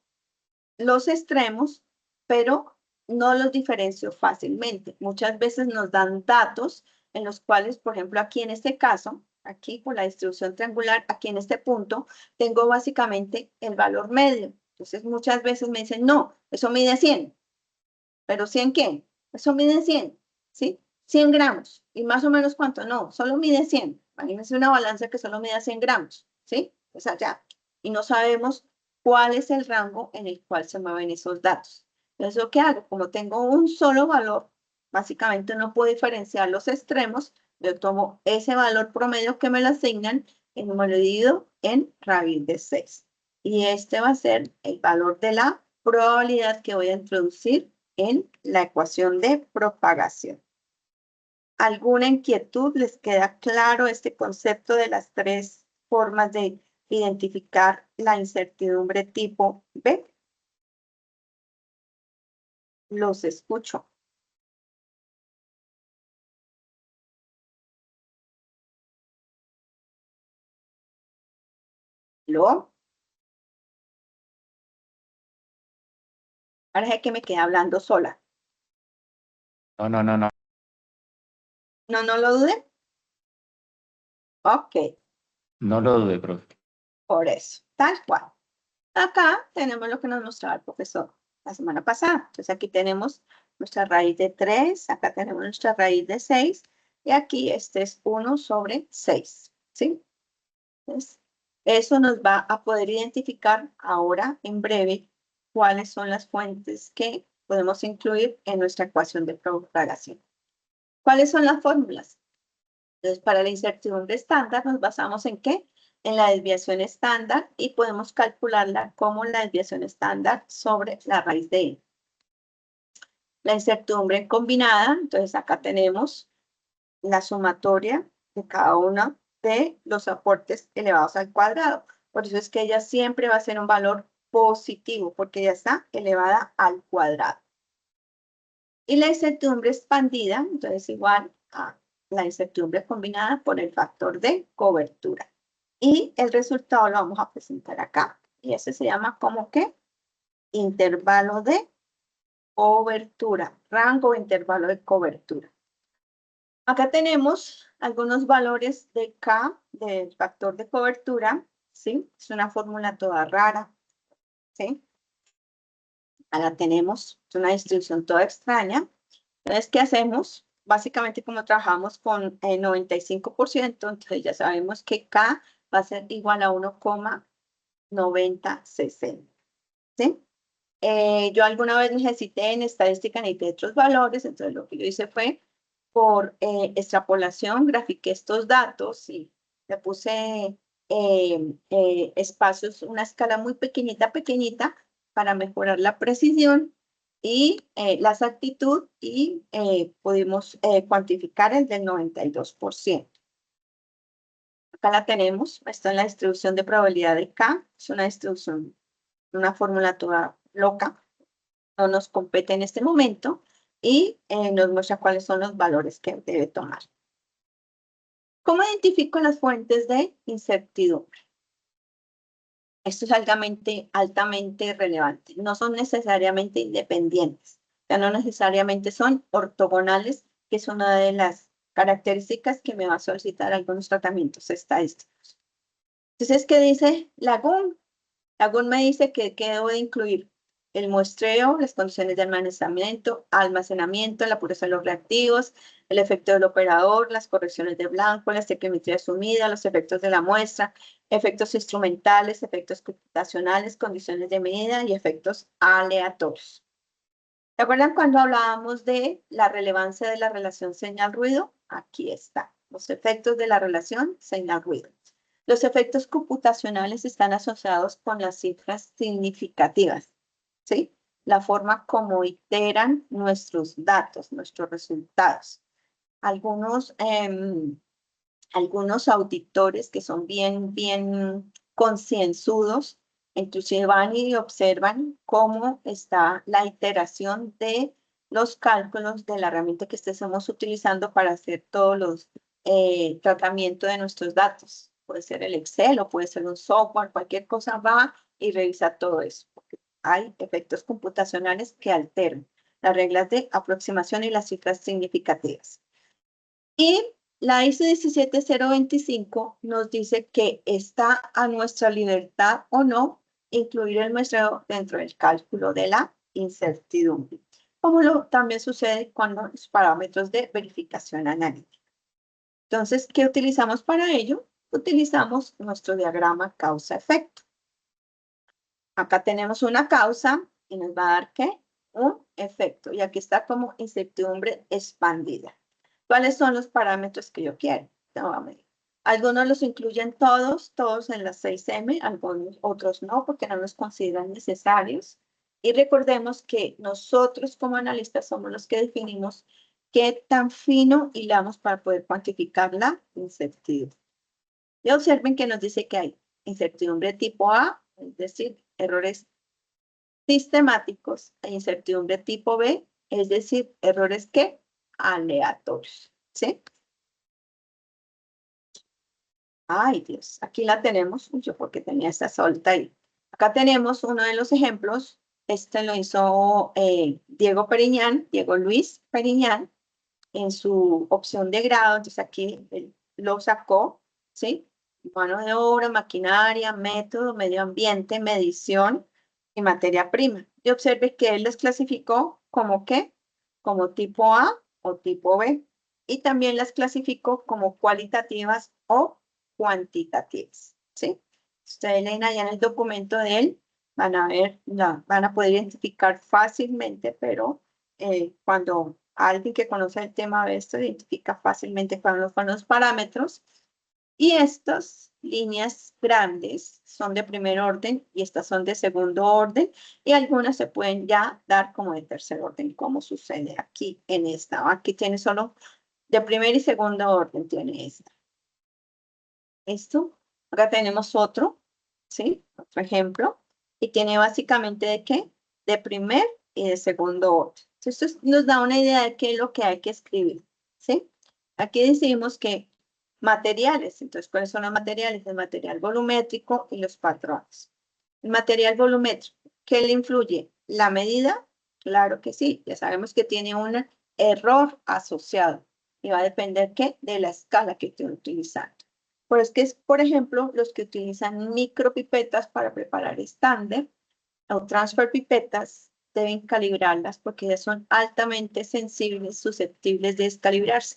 los extremos, pero no los diferencio fácilmente. Muchas veces nos dan datos en los cuales, por ejemplo, aquí en este caso, aquí con la distribución triangular, aquí en este punto, tengo básicamente el valor medio. Entonces, muchas veces me dicen, no, eso mide 100. ¿Pero 100 qué? Eso mide 100, ¿sí? 100 gramos. ¿Y más o menos cuánto? No, solo mide 100. Imagínense una balanza que solo mide 100 gramos, ¿sí? O sea, ya. Y no sabemos cuál es el rango en el cual se mueven esos datos. Entonces, ¿lo que hago? Como tengo un solo valor, básicamente no puedo diferenciar los extremos, yo tomo ese valor promedio que me lo asignan y me lo divido en raíz de 6. Y este va a ser el valor de la probabilidad que voy a introducir en la ecuación de propagación. ¿Alguna inquietud? ¿Les queda claro este concepto de las tres formas de identificar la incertidumbre tipo B? Los escucho. ¿Lo? Parece que me quedé hablando sola. No. No lo duden. Ok, No lo dude, profe. por eso, tal cual. Acá tenemos lo que nos mostraba el profesor la semana pasada. Entonces aquí tenemos nuestra raíz de 3, acá tenemos nuestra raíz de 6 y aquí este es 1 sobre 6, ¿sí? Entonces, eso nos va a poder identificar ahora en breve cuáles son las fuentes que podemos incluir en nuestra ecuación de propagación. ¿Cuáles son las fórmulas? Entonces, para la incertidumbre estándar nos basamos en ¿qué? En la desviación estándar y podemos calcularla como la desviación estándar sobre la raíz de n. La incertidumbre combinada, entonces acá tenemos la sumatoria de cada uno de los aportes elevados al cuadrado. Por eso es que ella siempre va a ser un valor positivo, porque ya está elevada al cuadrado. Y la incertidumbre expandida, entonces igual a la incertidumbre combinada por el factor de cobertura. Y el resultado lo vamos a presentar acá. Y ese se llama como que intervalo de cobertura, rango o intervalo de cobertura. Acá tenemos algunos valores de K, del factor de cobertura, ¿sí? Es una fórmula toda rara, ¿sí? Acá tenemos, es una distribución toda extraña. Entonces, ¿qué hacemos? Básicamente, como trabajamos con el 95%, entonces ya sabemos que K va a ser igual a 1,9060, ¿sí? Yo alguna vez necesité en estadística, necesité otros valores, entonces lo que yo hice fue, por extrapolación, grafiqué estos datos y le puse espacios, una escala muy pequeñita, para mejorar la precisión y la exactitud y pudimos cuantificar el del 92%. Acá la tenemos, esto es la distribución de probabilidad de K, es una distribución, una fórmula toda loca, no nos compete en este momento y nos muestra cuáles son los valores que debe tomar. ¿Cómo identifico las fuentes de incertidumbre? Esto es altamente relevante. No son necesariamente independientes, ya no necesariamente son ortogonales, que es una de las características que me va a solicitar algunos tratamientos estadísticos. Entonces, ¿qué dice Lagún? Lagún me dice que debo de incluir el muestreo, las condiciones de almacenamiento, la pureza de los reactivos, el efecto del operador, las correcciones de blanco, la estequiometría asumida, los efectos de la muestra, efectos instrumentales, efectos computacionales, condiciones de medida y efectos aleatorios. ¿Se acuerdan cuando hablábamos de la relevancia de la relación señal-ruido? Aquí está, los efectos de la relación señal-ruido. Los efectos computacionales están asociados con las cifras significativas, ¿sí? La forma como iteran nuestros datos, nuestros resultados. Algunos auditores que son bien concienzudos, inclusive van y observan cómo está la iteración de los cálculos de la herramienta que estemos utilizando para hacer todos los tratamientos de nuestros datos. Puede ser el Excel o puede ser un software, cualquier cosa va y revisa todo eso. Porque hay efectos computacionales que alteran las reglas de aproximación y las cifras significativas. Y la ISO 17025 nos dice que está a nuestra libertad o no incluir el muestreo dentro del cálculo de la incertidumbre, como también sucede con los parámetros de verificación analítica. Entonces, ¿qué utilizamos para ello? Utilizamos nuestro diagrama causa-efecto. Acá tenemos una causa y nos va a dar, ¿qué? Un efecto. Y aquí está como incertidumbre expandida. ¿Cuáles son los parámetros que yo quiero? Algunos los incluyen todos en las 6M, algunos otros no, porque no los consideran necesarios. Y recordemos que nosotros como analistas somos los que definimos qué tan fino hilamos para poder cuantificar la incertidumbre. Y observen que nos dice que hay incertidumbre tipo A, es decir, errores sistemáticos, e incertidumbre tipo B, es decir, errores que aleatorios, ¿sí? Ay, Dios, aquí la tenemos. Yo porque tenía esta solta ahí. Acá tenemos uno de los ejemplos. Este lo hizo Diego Luis Periñán, en su opción de grado. Entonces aquí él lo sacó, ¿sí? Mano de obra, maquinaria, método, medio ambiente, medición y materia prima. Y observe que él los clasificó como ¿qué? Como tipo A o tipo B. Y también las clasificó como cualitativas o cuantitativas, ¿sí? Ustedes leen allá en el documento de él, van a ver, van a poder identificar fácilmente, pero cuando alguien que conoce el tema de esto identifica fácilmente cuáles son los parámetros. Y estas líneas grandes son de primer orden y estas son de segundo orden, y algunas se pueden ya dar como de tercer orden, como sucede aquí en esta. Aquí tiene solo de primer y segundo orden, tiene esta. ¿Listo? Acá tenemos otro, ¿sí? Otro ejemplo. Y tiene básicamente de qué? De primer y de segundo orden. Entonces, esto nos da una idea de qué es lo que hay que escribir, ¿sí? Aquí decimos que materiales. Entonces, ¿cuáles son los materiales? El material volumétrico y los patrones. El material volumétrico, ¿qué le influye? ¿La medida? Claro que sí. Ya sabemos que tiene un error asociado. Y va a depender, ¿qué? De la escala que esté utilizando. Pues es que es, por ejemplo, los que utilizan micropipetas para preparar estándar o transfer pipetas deben calibrarlas porque ya son altamente sensibles, susceptibles de descalibrarse.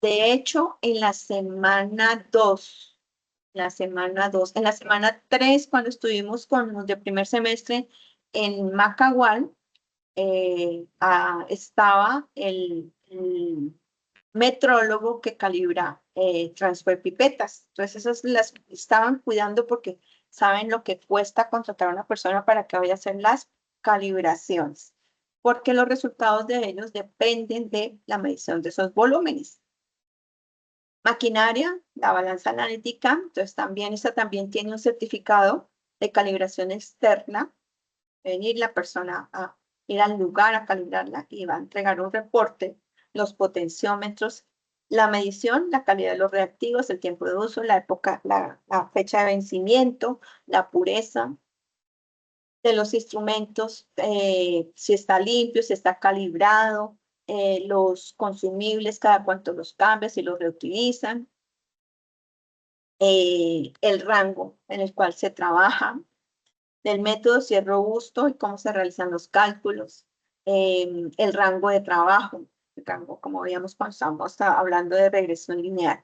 De hecho, en la semana 2, en la semana 3, cuando estuvimos con los de primer semestre en Macahual, estaba el metrólogo que calibra transfer pipetas. Entonces, esas las estaban cuidando porque saben lo que cuesta contratar a una persona para que vaya a hacer las calibraciones, porque los resultados de ellos dependen de la medición de esos volúmenes. Maquinaria, la balanza analítica, entonces también esta también tiene un certificado de calibración externa. Venir la persona a ir al lugar a calibrarla y va a entregar un reporte, los potenciómetros, la medición, la calidad de los reactivos, el tiempo de uso, la época, la fecha de vencimiento, la pureza de los instrumentos, si está limpio, si está calibrado, los consumibles, cada cuánto los cambian, si los reutilizan, el rango en el cual se trabaja, del método, si es robusto y cómo se realizan los cálculos, el rango de trabajo, el rango, como veíamos cuando estábamos hablando de regresión lineal.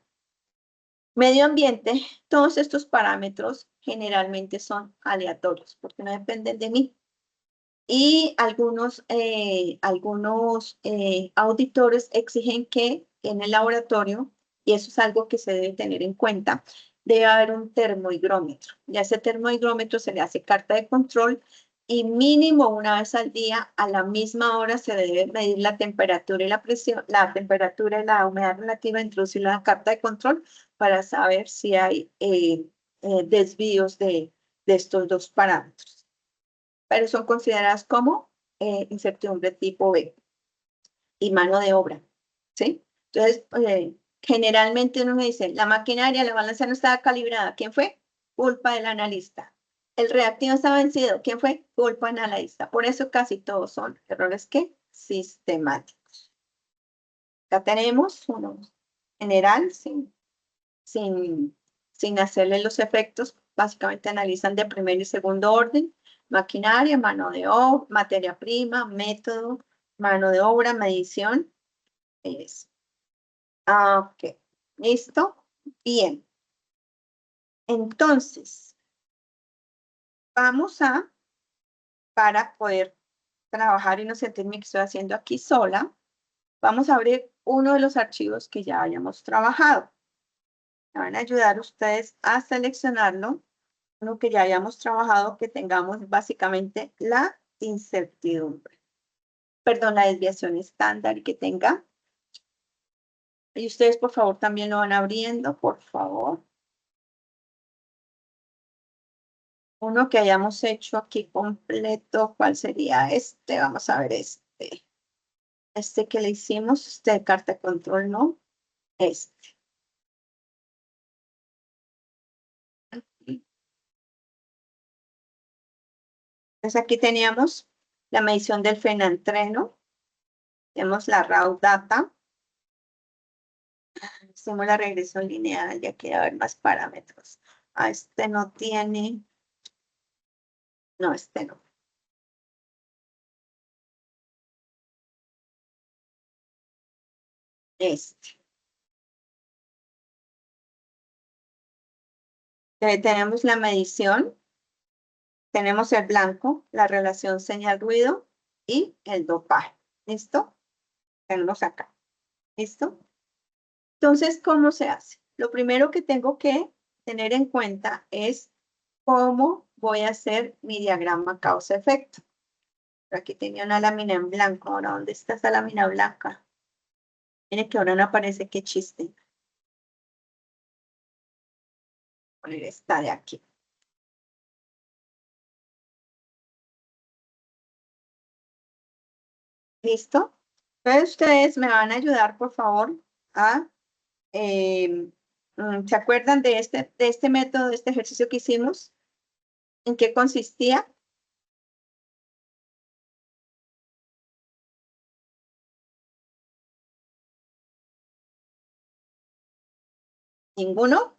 Medio ambiente, todos estos parámetros generalmente son aleatorios porque no dependen de mí. Y algunos auditores exigen que en el laboratorio, y eso es algo que se debe tener en cuenta, debe haber un termohigrómetro. Ya ese termohigrómetro se le hace carta de control y mínimo una vez al día, a la misma hora, se debe medir la temperatura y la presión, la temperatura y la humedad relativa, introducir la carta de control para saber si hay desvíos de estos dos parámetros. Pero son consideradas como incertidumbre tipo B y mano de obra, ¿sí? Entonces, generalmente uno me dice, la maquinaria, la balanza no estaba calibrada. ¿Quién fue? Culpa del analista. El reactivo está vencido. ¿Quién fue? Culpa del analista. Por eso casi todos son errores que sistemáticos. Acá tenemos uno general, sin hacerle los efectos. Básicamente analizan de primer y segundo orden. Maquinaria, mano de obra, materia prima, método, mano de obra, medición. Ok, ¿listo? Bien. Entonces, vamos a para poder trabajar y no sentirme que estoy haciendo aquí sola, vamos a abrir uno de los archivos que ya hayamos trabajado. Me van a ayudar ustedes a seleccionarlo, uno que ya hayamos trabajado, que tengamos básicamente la incertidumbre. Perdón, la desviación estándar que tenga. Y ustedes, por favor, también lo van abriendo, por favor. Uno que hayamos hecho aquí completo, ¿cuál sería este? Vamos a ver este. Este que le hicimos, este de carta de control, ¿no? Este. Entonces aquí teníamos la medición del fenantreno. Tenemos la raw data. Hicimos la regresión lineal, ya quiere haber más parámetros. Ah, este no tiene. No, este no. Este. Tenemos la medición. Tenemos el blanco, la relación señal-ruido y el dopaje. ¿Listo? Tenemos acá. ¿Listo? Entonces, ¿cómo se hace? Lo primero que tengo que tener en cuenta es cómo voy a hacer mi diagrama causa-efecto. Aquí tenía una lámina en blanco. Ahora, ¿dónde está esa lámina blanca? Miren que ahora no aparece, qué chiste. Poner esta de aquí. ¿Listo? Entonces, ustedes me van a ayudar, por favor, a... ¿se acuerdan de este método, de este ejercicio que hicimos? ¿En qué consistía? ¿Ninguno?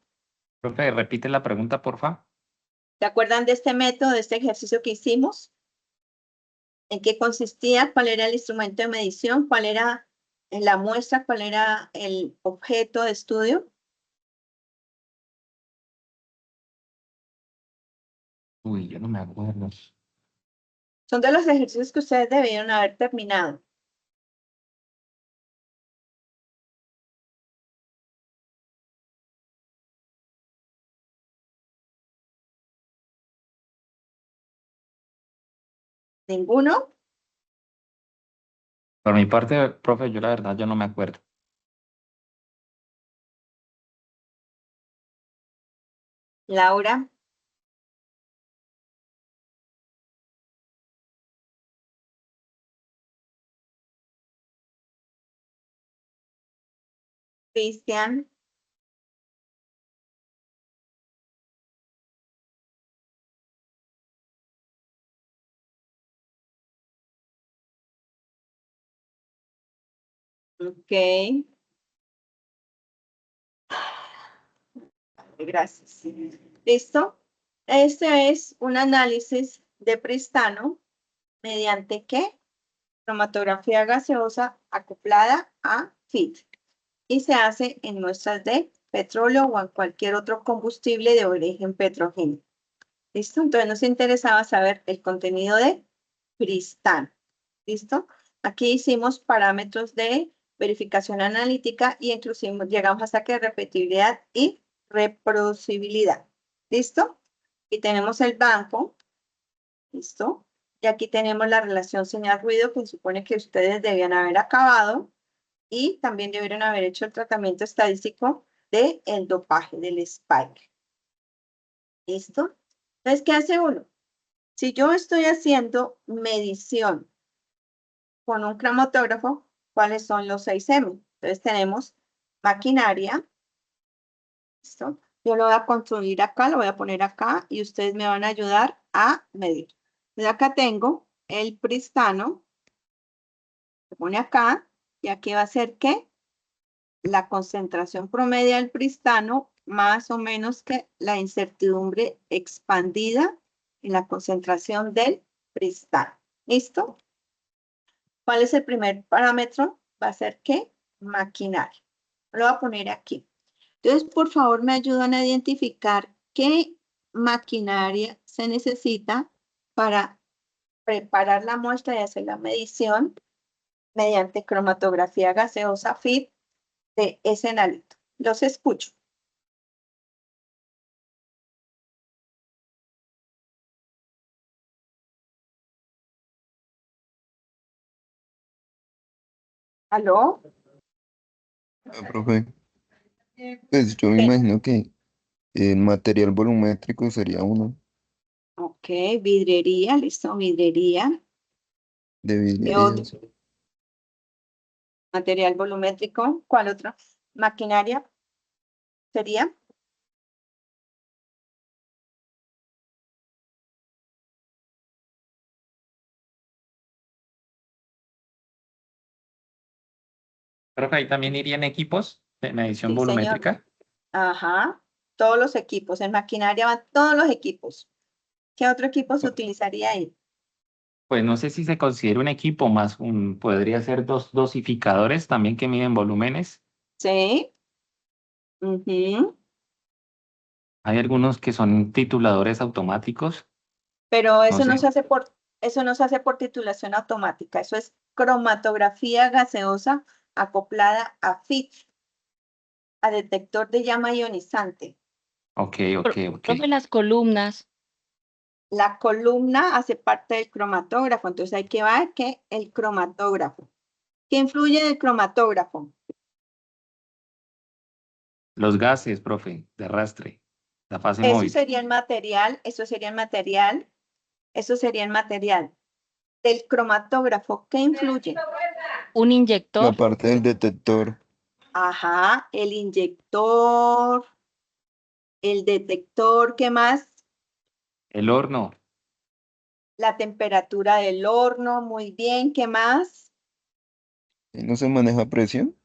Profe, repite la pregunta, porfa. ¿Se acuerdan de este método, de este ejercicio que hicimos? ¿En qué consistía? ¿Cuál era el instrumento de medición? ¿Cuál era la muestra? ¿Cuál era el objeto de estudio? Uy, yo no me acuerdo. Son de los ejercicios que ustedes debieron haber terminado. ¿Ninguno? Por mi parte, profe, yo la verdad, yo no me acuerdo. Laura. Cristian. Ok. Gracias. ¿Listo? Este es un análisis de Pristano mediante ¿qué? Cromatografía gaseosa acoplada a FIT. Y se hace en muestras de petróleo o en cualquier otro combustible de origen petrogénico. ¿Listo? Entonces nos interesaba saber el contenido de Pristano. ¿Listo? Aquí hicimos parámetros de verificación analítica y inclusive llegamos hasta que repetibilidad y reproducibilidad. ¿Listo? Y tenemos el banco. ¿Listo? Y aquí tenemos la relación señal-ruido que supone que ustedes debían haber acabado y también debieron haber hecho el tratamiento estadístico del dopaje, del spike. ¿Listo? Entonces, ¿qué hace uno? Si yo estoy haciendo medición con un cromatógrafo, ¿cuáles son los 6M? Entonces tenemos maquinaria. ¿Listo? Yo lo voy a construir acá, lo voy a poner acá y ustedes me van a ayudar a medir. Entonces acá tengo el Pristano. Se pone acá y aquí va a ser ¿qué? La concentración promedio del Pristano más o menos que la incertidumbre expandida en la concentración del Pristano. ¿Listo? ¿Cuál es el primer parámetro? Va a ser ¿qué? Maquinaria. Lo voy a poner aquí. Entonces, por favor, me ayudan a identificar qué maquinaria se necesita para preparar la muestra y hacer la medición mediante cromatografía gaseosa FIT de ese nalito. Los escucho. ¿Aló? Profe, pues yo me ¿Qué? imagino que el material volumétrico sería uno Ok, vidrería, listo, vidrería. de ¿Qué vidrio. otro? Material volumétrico. ¿Cuál otro? Maquinaria. ¿Sería? Profe, ahí también irían equipos de medición Sí, señor. volumétrica. Ajá. Todos los equipos. En maquinaria van todos los equipos. ¿Qué otro equipo se utilizaría ahí? Pues no sé si se considera un equipo más, podría ser dos dosificadores también que miden volúmenes. Sí. Ujú. Hay algunos que son tituladores automáticos. Pero No eso sé. no se hace eso no se hace por titulación automática. Eso es cromatografía gaseosa acoplada a FIT, a detector de llama ionizante. Ok, ok, ok. Profe, las columnas. La columna hace parte del cromatógrafo, entonces hay que ver que el cromatógrafo. ¿Qué influye del cromatógrafo? Los gases, profe, de arrastre, la fase Eso móvil. sería el material, eso sería el material, eso sería el material del cromatógrafo. ¿Qué influye? Un La inyector. parte del detector, Ajá, el inyector, el detector, ¿qué más? El horno, La temperatura del horno, muy bien, ¿qué más? ¿y no se maneja presión?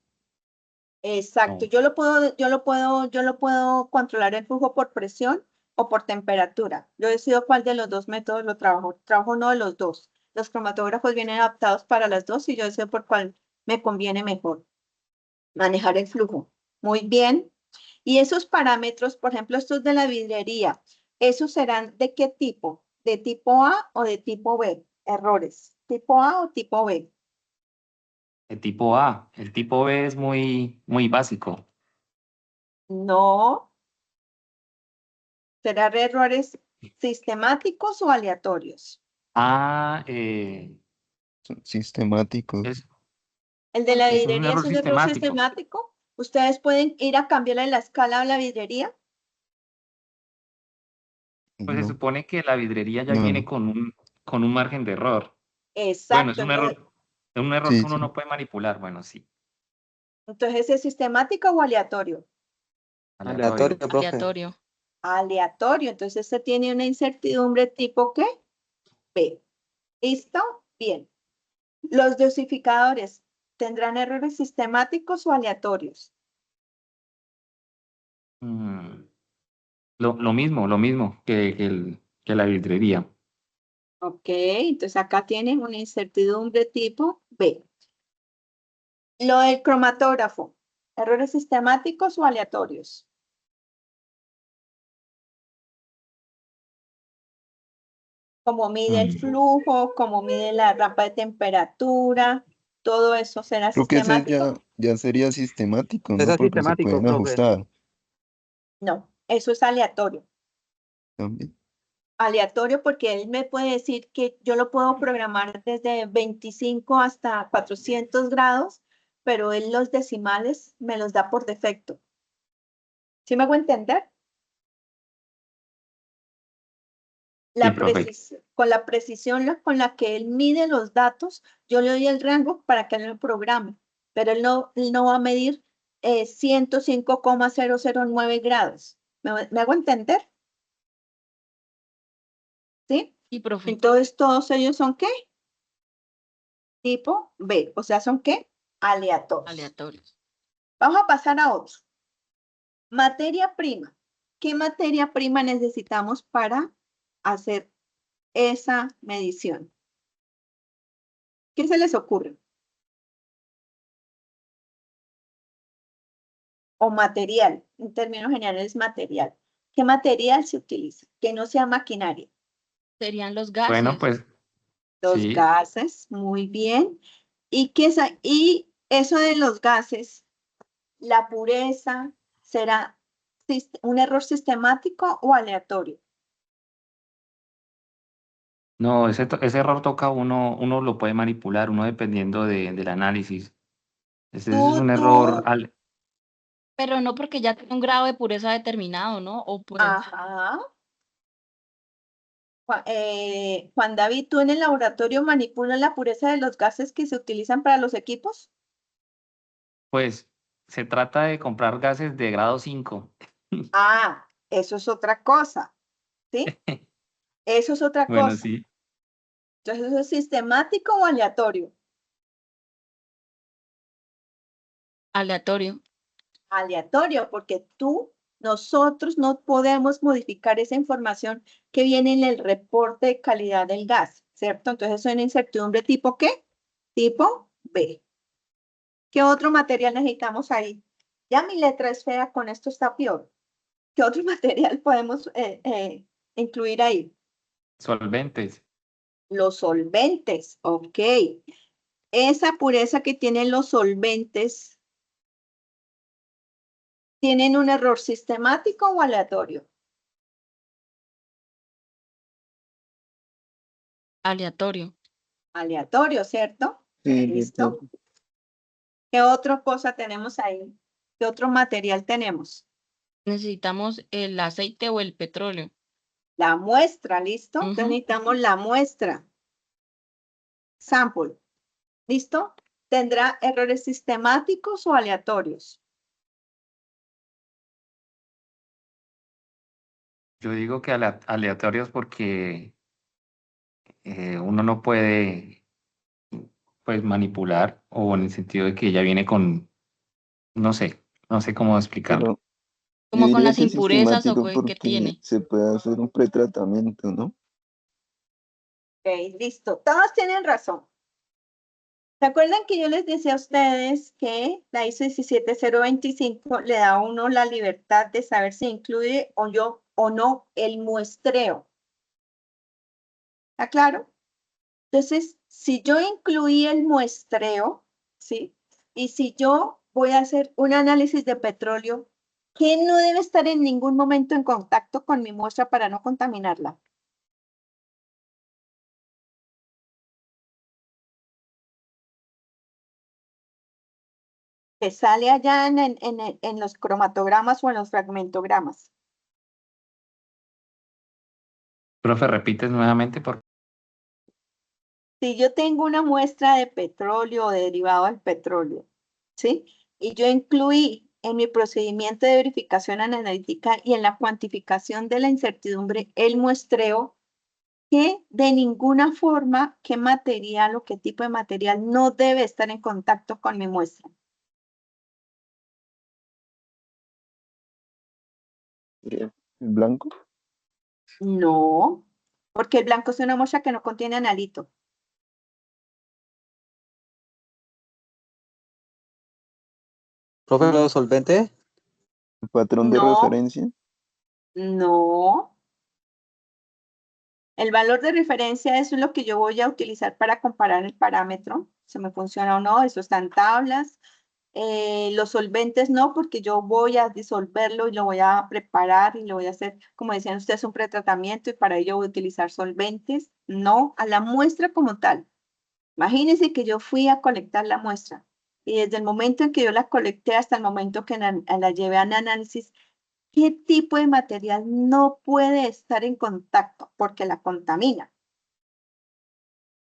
Exacto, no. yo lo puedo controlar el flujo por presión o por temperatura. Yo decido cuál de los dos métodos lo trabajo. Trabajo uno de los dos. Los cromatógrafos vienen adaptados para las dos y yo decido por cuál me conviene mejor manejar el flujo. Muy bien. Y esos parámetros, por ejemplo, estos de la vidrería, ¿esos serán de qué tipo? ¿De tipo A o de tipo B? Errores. ¿Tipo A o tipo B? El tipo A. El tipo B es muy básico. No. ¿Serán errores sistemáticos o aleatorios? Ah, Son sistemáticos. es, El de la es un vidrería es error un error sistemático. sistemático. Ustedes pueden ir a cambiarle la escala a la vidrería. Pues se No, supone que la vidrería ya no, viene no. con un margen de error. Bueno, Exacto. es un error que Sí, uno sí. no puede manipular. Bueno, sí, Entonces, ¿es sistemático o aleatorio? aleatorio. Aleatorio, profe. Aleatorio. Aleatorio. Entonces, se tiene una incertidumbre tipo ¿qué? B. ¿Listo? Bien. Los dosificadores tendrán errores sistemáticos o aleatorios. Mm, lo mismo que la vidrería. Ok, entonces acá tienen una incertidumbre tipo B. Lo del cromatógrafo, errores sistemáticos o aleatorios. Como mide el Mm, flujo, como mide la rampa de temperatura, todo eso será Creo que ese sistemático. ya sería sistemático, Eso ¿no? es Porque se sistemático, pueden profe. ajustar No, eso es aleatorio. también. Aleatorio porque él me puede decir que yo lo puedo programar desde 25 hasta 400 grados, pero él los decimales me los da por defecto. ¿Sí me hago entender? sí, profe. Con la precisión con la que él mide los datos, yo le doy el rango para que él lo programe, pero él no va a medir 105,009 grados. ¿Me hago entender? ¿Sí? Sí, profe. Entonces, todos ellos son ¿qué? Tipo B, o sea, ¿son qué? Aleatorios. Aleatorios. Vamos a pasar a otro. Materia prima. ¿Qué materia prima necesitamos para hacer esa medición? ¿Qué se les ocurre? O material, en términos generales, material. ¿Qué material se utiliza? Que no sea maquinaria. Serían los Bueno, gases. pues Los Sí. gases, muy bien. Y eso de los gases, la pureza, ¿será un error sistemático o aleatorio? No, ese error toca uno lo puede manipular, uno dependiendo del análisis. Ese es un error, Pero no porque ya tiene un grado de pureza determinado, ¿no? O puede ser. Ajá. Juan David, ¿tú en el laboratorio manipulas la pureza de los gases que se utilizan para los equipos? pues se trata de comprar gases de grado 5. Ah, eso es otra cosa, ¿sí? Eso es otra Bueno, cosa. sí. Entonces, ¿eso es sistemático o aleatorio? Aleatorio. Aleatorio, porque nosotros no podemos modificar esa información que viene en el reporte de calidad del gas, ¿cierto? Entonces, eso es una incertidumbre tipo ¿qué? Tipo B. ¿Qué otro material necesitamos ahí? Ya mi letra es fea, con esto está peor. ¿Qué otro material podemos incluir ahí? Solventes. Los solventes, ok. Esa pureza que tienen los solventes, ¿tienen un error sistemático o aleatorio? Aleatorio. Aleatorio, ¿cierto? Sí, ¿Listo? ¿Qué otra cosa tenemos ahí? ¿Qué otro material tenemos? Necesitamos el aceite o el petróleo. La muestra, ¿listo? Entonces Ujú. necesitamos la muestra. Sample, ¿listo? ¿Tendrá errores sistemáticos o aleatorios? Yo digo que aleatorios porque uno no puede pues manipular o en el sentido de que ya viene con, no sé cómo explicarlo. pero yo Como con diría las que impurezas o sistemático que porque tiene. se puede hacer un pretratamiento, ¿no? Ok, listo. Todos tienen razón. ¿Se acuerdan que yo les decía a ustedes que la ISO 17025 le da a uno la libertad de saber si incluye o no el muestreo? ¿Está claro? Entonces, si yo incluí el muestreo, ¿sí? Y si yo voy a hacer un análisis de petróleo, ¿qué no debe estar en ningún momento en contacto con mi muestra para no contaminarla? Que sale allá en los cromatogramas o en los fragmentogramas. Profe, repites nuevamente por Si yo tengo una muestra de petróleo o de derivado del petróleo, ¿sí? Y yo incluí en mi procedimiento de verificación analítica y en la cuantificación de la incertidumbre el muestreo, que de ninguna forma, qué material o qué tipo de material no debe estar en contacto con mi muestra. ¿El blanco? No, porque el blanco es una muestra que no contiene analito. Profe, los solventes, ¿El patrón de No, referencia? no. El valor de referencia es lo que yo voy a utilizar para comparar el parámetro, si me funciona o no, eso está en tablas. Los solventes no, porque yo voy a disolverlo y lo voy a preparar y lo voy a hacer, como decían ustedes, un pretratamiento y para ello voy a utilizar solventes. No, a la muestra como tal. Imagínense que yo fui a colectar la muestra y desde el momento en que yo la colecté hasta el momento que la llevé a análisis, ¿qué tipo de material no puede estar en contacto porque la contamina?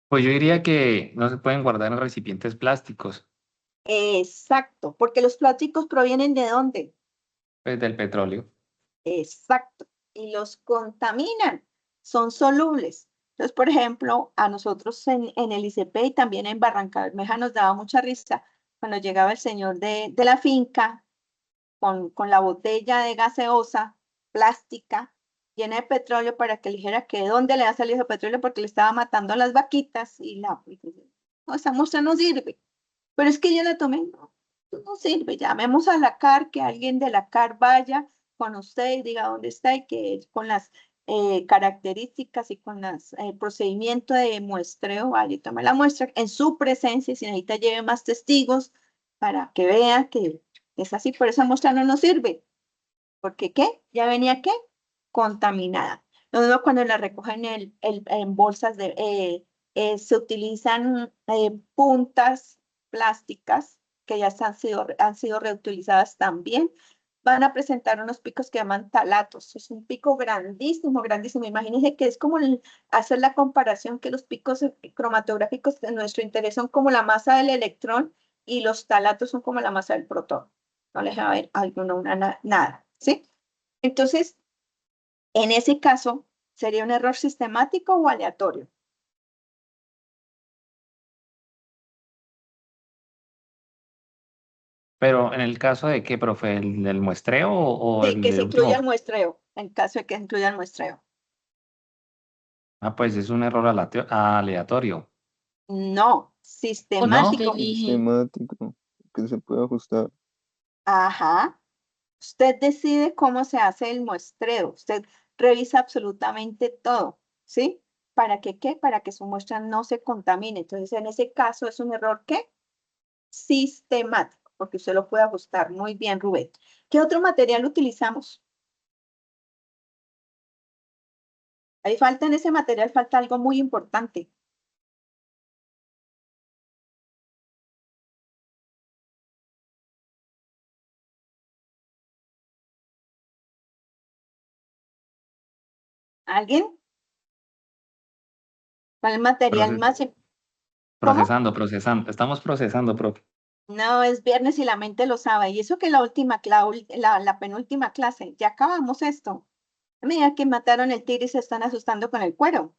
Pues yo diría que no se pueden guardar en recipientes plásticos, Exacto, porque los plásticos provienen ¿de dónde? pues del petróleo. Exacto, y los contaminan, son solubles. Entonces, por ejemplo, a nosotros en el ICP y también en Barranca Bermeja nos daba mucha risa cuando llegaba el señor de la finca con la botella de gaseosa plástica llena de petróleo para que le dijera que dónde le ha salido el petróleo porque le estaba matando a las vaquitas y no, esa muestra no sirve. Pero es que yo la tomé, no, no sirve. Llamemos a la CAR, que alguien de la CAR vaya con usted y diga dónde está y que con las características y con los procedimiento de muestreo, vale, toma la muestra en su presencia, y si necesita lleve más testigos para que vea que es así, por esa muestra no nos sirve, porque ¿qué? Ya venía ¿qué? Contaminada. Lo mismo cuando la recogen en bolsas se utilizan puntas plásticas que ya han sido reutilizadas también. Van a presentar unos picos que llaman talatos. Es un pico grandísimo, grandísimo. Imagínense que es como hacer la comparación que los picos cromatográficos de nuestro interés son como la masa del electrón y los talatos son como la masa del protón. No les va a ver nada, ¿sí? Entonces, en ese caso, ¿sería un error sistemático o aleatorio? Pero en el caso de qué, profe, ¿el del muestreo o Sí, el que de se incluya el último? muestreo, en caso de que se incluya el muestreo. Ah, pues es un error aleatorio. No, Porque ¿No? usted sistemático. elige, Sistemático, que se puede ajustar. Ajá. Usted decide cómo se hace el muestreo. Usted revisa absolutamente todo, ¿sí? ¿Para que qué? Para que su muestra no se contamine. Entonces, en ese caso, es un error ¿qué? Sistemático, porque usted lo puede ajustar muy bien, Rubén. ¿Qué otro material utilizamos? Ahí falta en ese material, falta algo muy importante. ¿Alguien? ¿Cuál es el material Proces- más? ¿Cómo? procesando. Estamos procesando, profe. No, es viernes y la mente lo sabe. Y eso que la penúltima clase, ya acabamos esto. Mira que mataron el tigre y se están asustando con el cuero.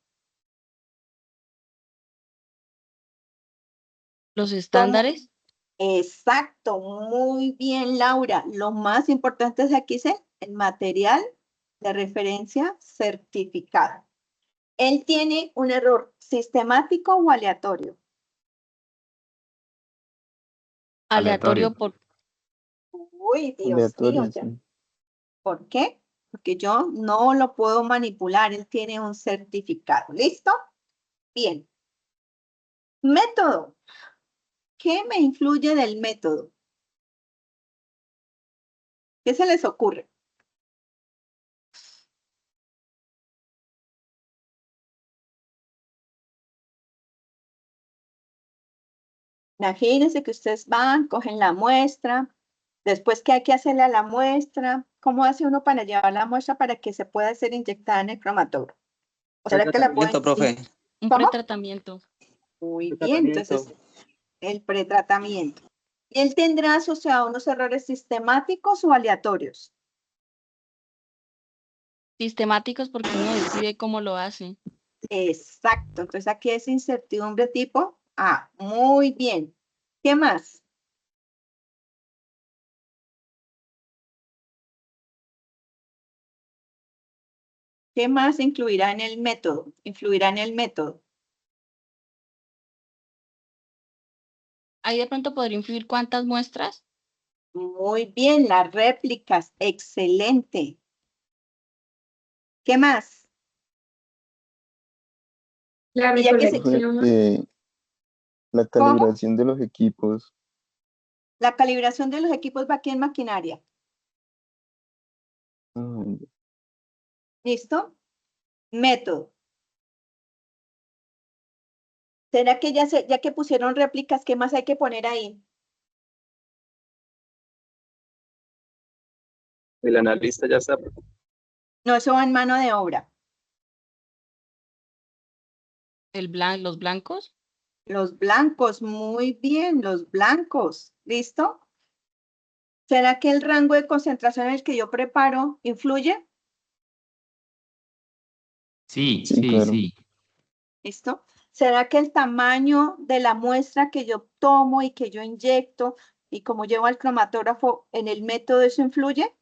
los ¿Cómo? estándares. Exacto, muy bien, Laura. Lo más importante es aquí es el material de referencia certificado. Él tiene un error sistemático o aleatorio. Aleatorio Aleatorio. por Uy, Dios mío, Aleatorio, ya. sí. ¿Por qué? Porque yo no lo puedo manipular. Él tiene un certificado. ¿Listo? Bien. Método. ¿Qué me influye del método? ¿Qué se les ocurre? Imagínense que ustedes van, cogen la muestra, después, ¿qué hay que hacerle a la muestra? ¿Cómo hace uno para llevar la muestra para que se pueda ser inyectada en el cromatógrafo? ¿O será que la pueden? Tratamiento, profe. un ¿Cómo? pretratamiento. Muy bien, Tratamiento. entonces el pretratamiento. ¿Y él tendrá asociado unos errores sistemáticos o aleatorios? Sistemáticos porque uno decide cómo lo hace. Exacto, entonces aquí es incertidumbre tipo A. Muy bien. ¿Qué más? ¿Qué más incluirá en el método? Influirá en el método. Ahí de pronto podría influir cuántas muestras. Muy bien, las réplicas, excelente. ¿Qué más? La Y ya que Profe, la ¿cómo? calibración de los equipos. La calibración de los equipos va aquí en maquinaria. Ay, ¿Listo? Método. ¿Será que ya que pusieron réplicas, qué más hay que poner ahí? El analista ya está. No, eso va en mano de obra. Los blancos. Los blancos, muy bien, los blancos. ¿Listo? ¿Será que el rango de concentración en el que yo preparo influye? Sí, sí, sí, claro. sí. ¿Listo? ¿Será que el tamaño de la muestra que yo tomo y que yo inyecto y como llevo al cromatógrafo en el método, eso influye?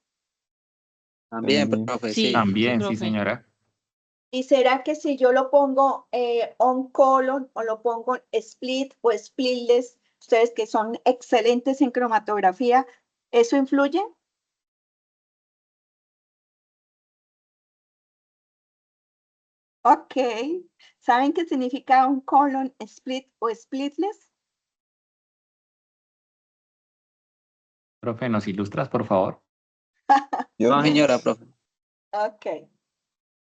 También, También. profe, sí. Sí, También, sí, profe. señora. ¿Y será que si yo lo pongo on colon o lo pongo split o splitless, ustedes que son excelentes en cromatografía, eso influye? Ok. ¿Saben qué significa un colon split o splitless? Profe, ¿nos ilustras, por favor? Yo, No, señora, profe. Ok.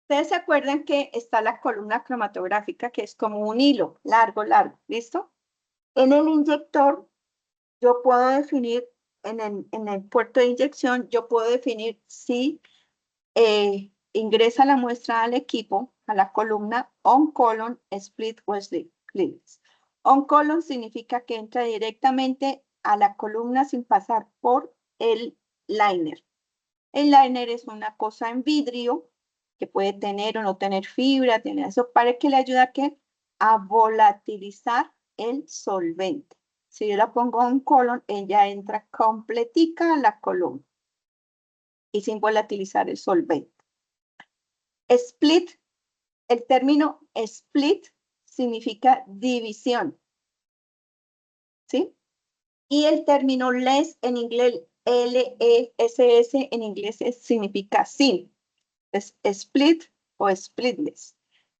Ustedes se acuerdan que está la columna cromatográfica, que es como un hilo largo, largo, ¿listo? En el inyector, yo puedo definir, en el puerto de inyección, yo puedo definir si ingresa la muestra al equipo, a la columna on colon, split o splitless. On colon significa que entra directamente a la columna sin pasar por el liner. El liner es una cosa en vidrio que puede tener o no tener fibra, tiene eso para que le ayude a, ¿qué? A volatilizar el solvente. Si yo la pongo en colon, ella entra completica a la columna y sin volatilizar el solvente. Split, el término split significa división, ¿sí? Y el término less en inglés, L-E-S-S en inglés significa sin. Es split o splitless.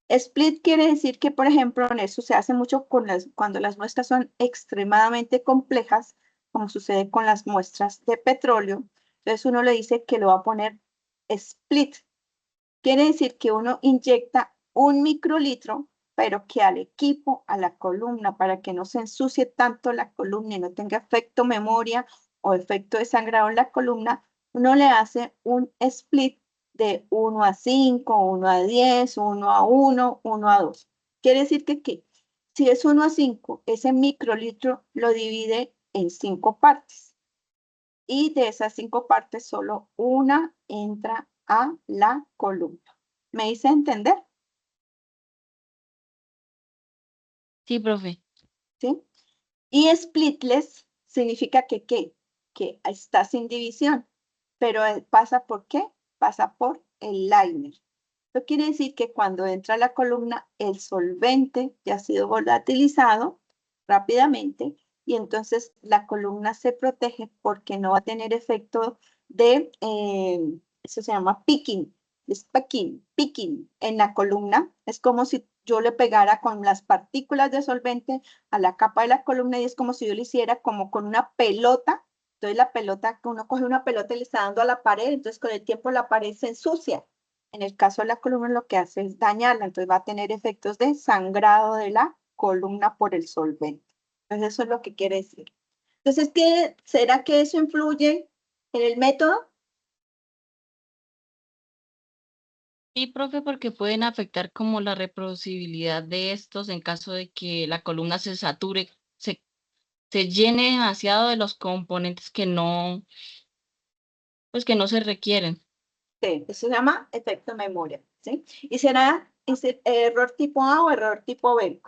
Split quiere decir que, por ejemplo, en eso se hace mucho cuando las muestras son extremadamente complejas, como sucede con las muestras de petróleo. Entonces uno le dice que lo va a poner split. Quiere decir que uno inyecta 1 microlitro, pero que al equipo, a la columna, para que no se ensucie tanto la columna y no tenga efecto memoria o efecto de sangrado en la columna, uno le hace un split de 1 a 5, 1 a 10, 1 a 1, 1 a 2. Quiere decir que si es 1 a 5, ese microlitro lo divide en 5 partes. Y de esas 5 partes, solo una entra a la columna. ¿Me hice entender? Sí, profe. ¿Sí? Y splitless significa que ¿qué? Que está sin división. Pero ¿pasa por qué? Pasa por el liner. Esto quiere decir que cuando entra a la columna, el solvente ya ha sido volatilizado rápidamente y entonces la columna se protege porque no va a tener efecto de, eso se llama picking, es picking en la columna. Es como si yo le pegara con las partículas de solvente a la capa de la columna y es como si yo le hiciera como con una pelota. Entonces la pelota, uno coge una pelota y le está dando a la pared, entonces con el tiempo la pared se ensucia. En el caso de la columna lo que hace es dañarla, entonces va a tener efectos de sangrado de la columna por el solvente. Entonces eso es lo que quiere decir. Entonces, ¿será que eso influye en el método? Sí, profe, porque pueden afectar como la reproducibilidad de estos en caso de que la columna se sature, se llene demasiado de los componentes que no, pues que no se requieren. Sí, eso se llama efecto memoria, ¿sí? ¿Y será error tipo A o error tipo B?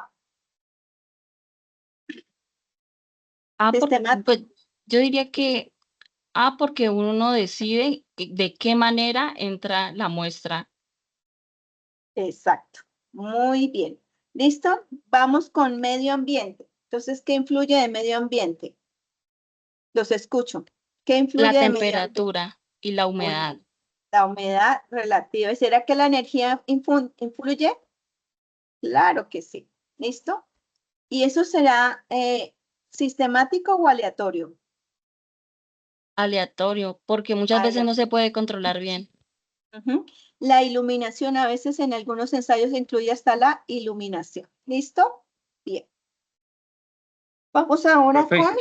Sistema, Pues yo diría que porque uno no decide de qué manera entra la muestra. exacto. Muy bien. ¿Listo? Vamos con medio ambiente. Entonces, ¿qué influye de medio ambiente? Los escucho. ¿Qué La influye de medio ambiente? temperatura y la Muy humedad. bien. La humedad relativa. ¿Y será que la energía influye? Claro que sí. ¿Listo? ¿Y eso será sistemático o aleatorio? Aleatorio, porque muchas veces no se puede controlar bien. Ujú. La iluminación, a veces en algunos ensayos se incluye hasta la iluminación. ¿Listo? Bien. Vamos ahora Profe, con,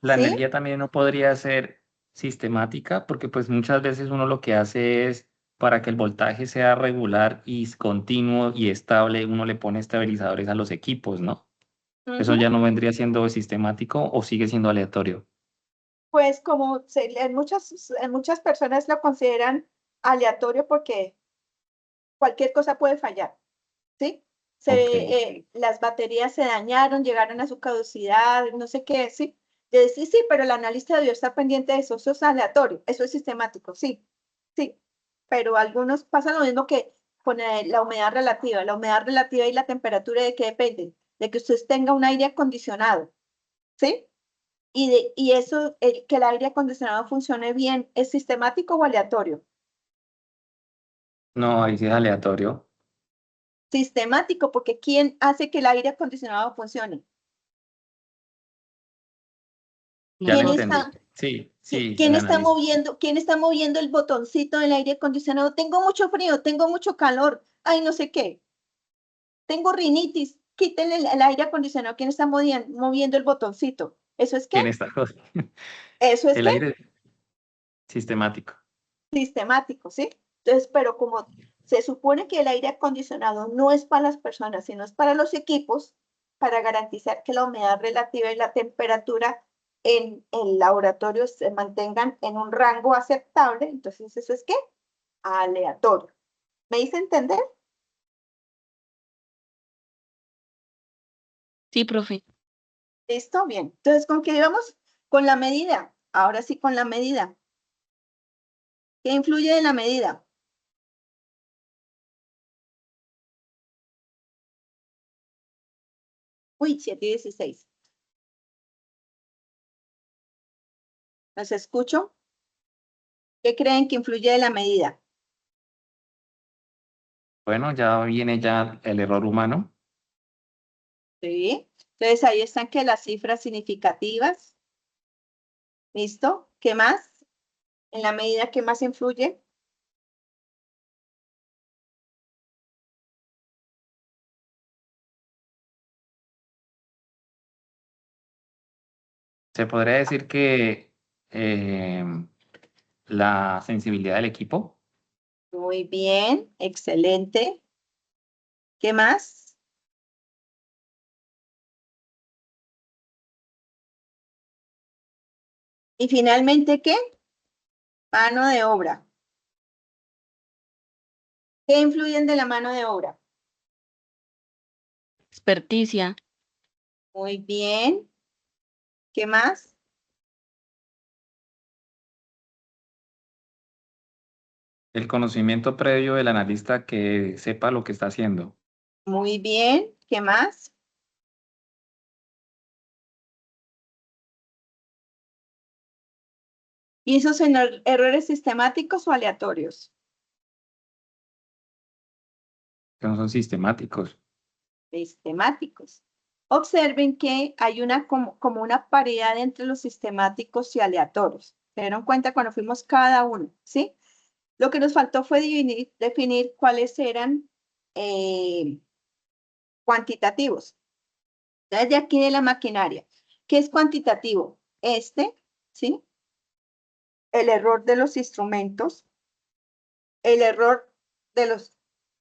la ¿sí? energía también no podría ser sistemática porque pues muchas veces uno lo que hace es para que el voltaje sea regular y continuo y estable, uno le pone estabilizadores a los equipos, ¿no? Eso Ujú. ya no vendría siendo sistemático o sigue siendo aleatorio. Pues como en muchas personas lo consideran aleatorio porque cualquier cosa puede fallar, ¿sí? Ok. Las baterías se dañaron, llegaron a su caducidad, no sé qué, ¿sí? De decir, sí, pero el analista debió estar pendiente de eso es aleatorio, eso es sistemático, sí, sí. Pero algunos pasan lo mismo que con la humedad relativa y la temperatura, ¿de qué depende? De que usted tenga un aire acondicionado, ¿sí? Y eso, que el aire acondicionado funcione bien, ¿es sistemático o aleatorio? No, ahí sí es aleatorio. Sistemático, porque ¿quién hace que el aire acondicionado funcione? Ya lo ¿Quién entendí. está, Sí, sí, sí, el análisis. quién está moviendo el botoncito del aire acondicionado? Tengo mucho frío, tengo mucho calor, ay, no sé qué. Tengo rinitis, quítenle el aire acondicionado. ¿Quién está moviendo el botoncito? ¿Eso es qué? ¿Quién está? ¿Eso es El qué? aire sistemático. Sistemático, ¿sí? Entonces, pero como se supone que el aire acondicionado no es para las personas, sino es para los equipos, para garantizar que la humedad relativa y la temperatura en el laboratorio se mantengan en un rango aceptable, entonces eso es qué? Aleatorio. ¿Me hice entender? Sí, profe. ¿Listo? Bien. Entonces, ¿con qué íbamos? Con la medida. Ahora sí, con la medida. ¿Qué influye en la medida? Uy, 7:16. ¿Los escucho? ¿Qué creen que influye en la medida? Bueno, ya viene ya el error humano. ¿Sí? Entonces ahí están que las cifras significativas. ¿Listo? ¿Qué más? En la medida que más influye. Se podría decir que la sensibilidad del equipo. Muy bien, excelente. ¿Qué más? Y finalmente, ¿qué? Mano de obra. ¿Qué influyen de la mano de obra? Experticia. Muy bien. ¿Qué más? El conocimiento previo del analista que sepa lo que está haciendo. Muy bien. ¿Qué más? ¿Y esos son errores sistemáticos o aleatorios? Que no son sistemáticos. Sistemáticos. Observen que hay como una paridad entre los sistemáticos y aleatorios. ¿Se dieron cuenta cuando fuimos cada uno? ¿Sí? Lo que nos faltó fue definir cuáles eran cuantitativos. Entonces, de aquí de la maquinaria, ¿qué es cuantitativo? ¿Sí? El error de los instrumentos, el error de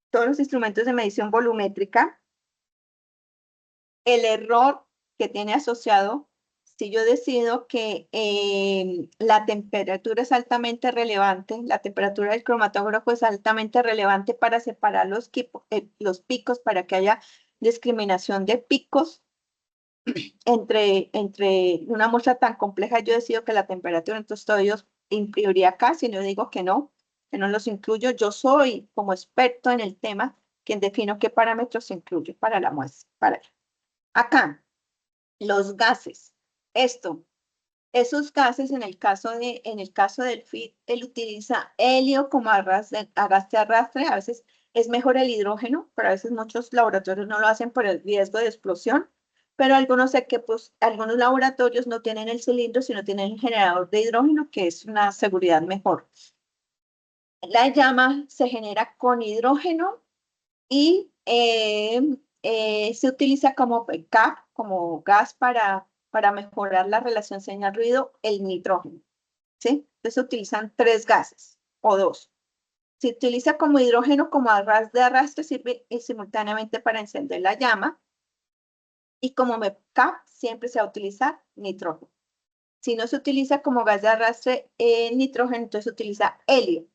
todos los instrumentos de medición volumétrica, el error que tiene asociado, si yo decido que la temperatura es altamente relevante, la temperatura del cromatógrafo es altamente relevante para separar los picos, para que haya discriminación de picos entre una muestra tan compleja, yo decido que la temperatura, entonces todos ellos incluiría acá, si no digo que no los incluyo, yo soy como experto en el tema quien defino qué parámetros se incluye para la muestra. Acá, los gases. Esos gases en el caso del FIT, él utiliza helio como arrastre, a veces es mejor el hidrógeno, pero a veces muchos laboratorios no lo hacen por el riesgo de explosión, pero algunos sé que pues algunos laboratorios no tienen el cilindro, sino tienen el generador de hidrógeno, que es una seguridad mejor. La llama se genera con hidrógeno y se utiliza como backup, como gas para mejorar la relación señal-ruido, el nitrógeno, ¿sí? Entonces se utilizan 3 gases o 2. Se utiliza como hidrógeno, como de arrastre, sirve simultáneamente para encender la llama. Y como backup siempre se va a utilizar nitrógeno. Si no se utiliza como gas de arrastre nitrógeno, entonces se utiliza helio.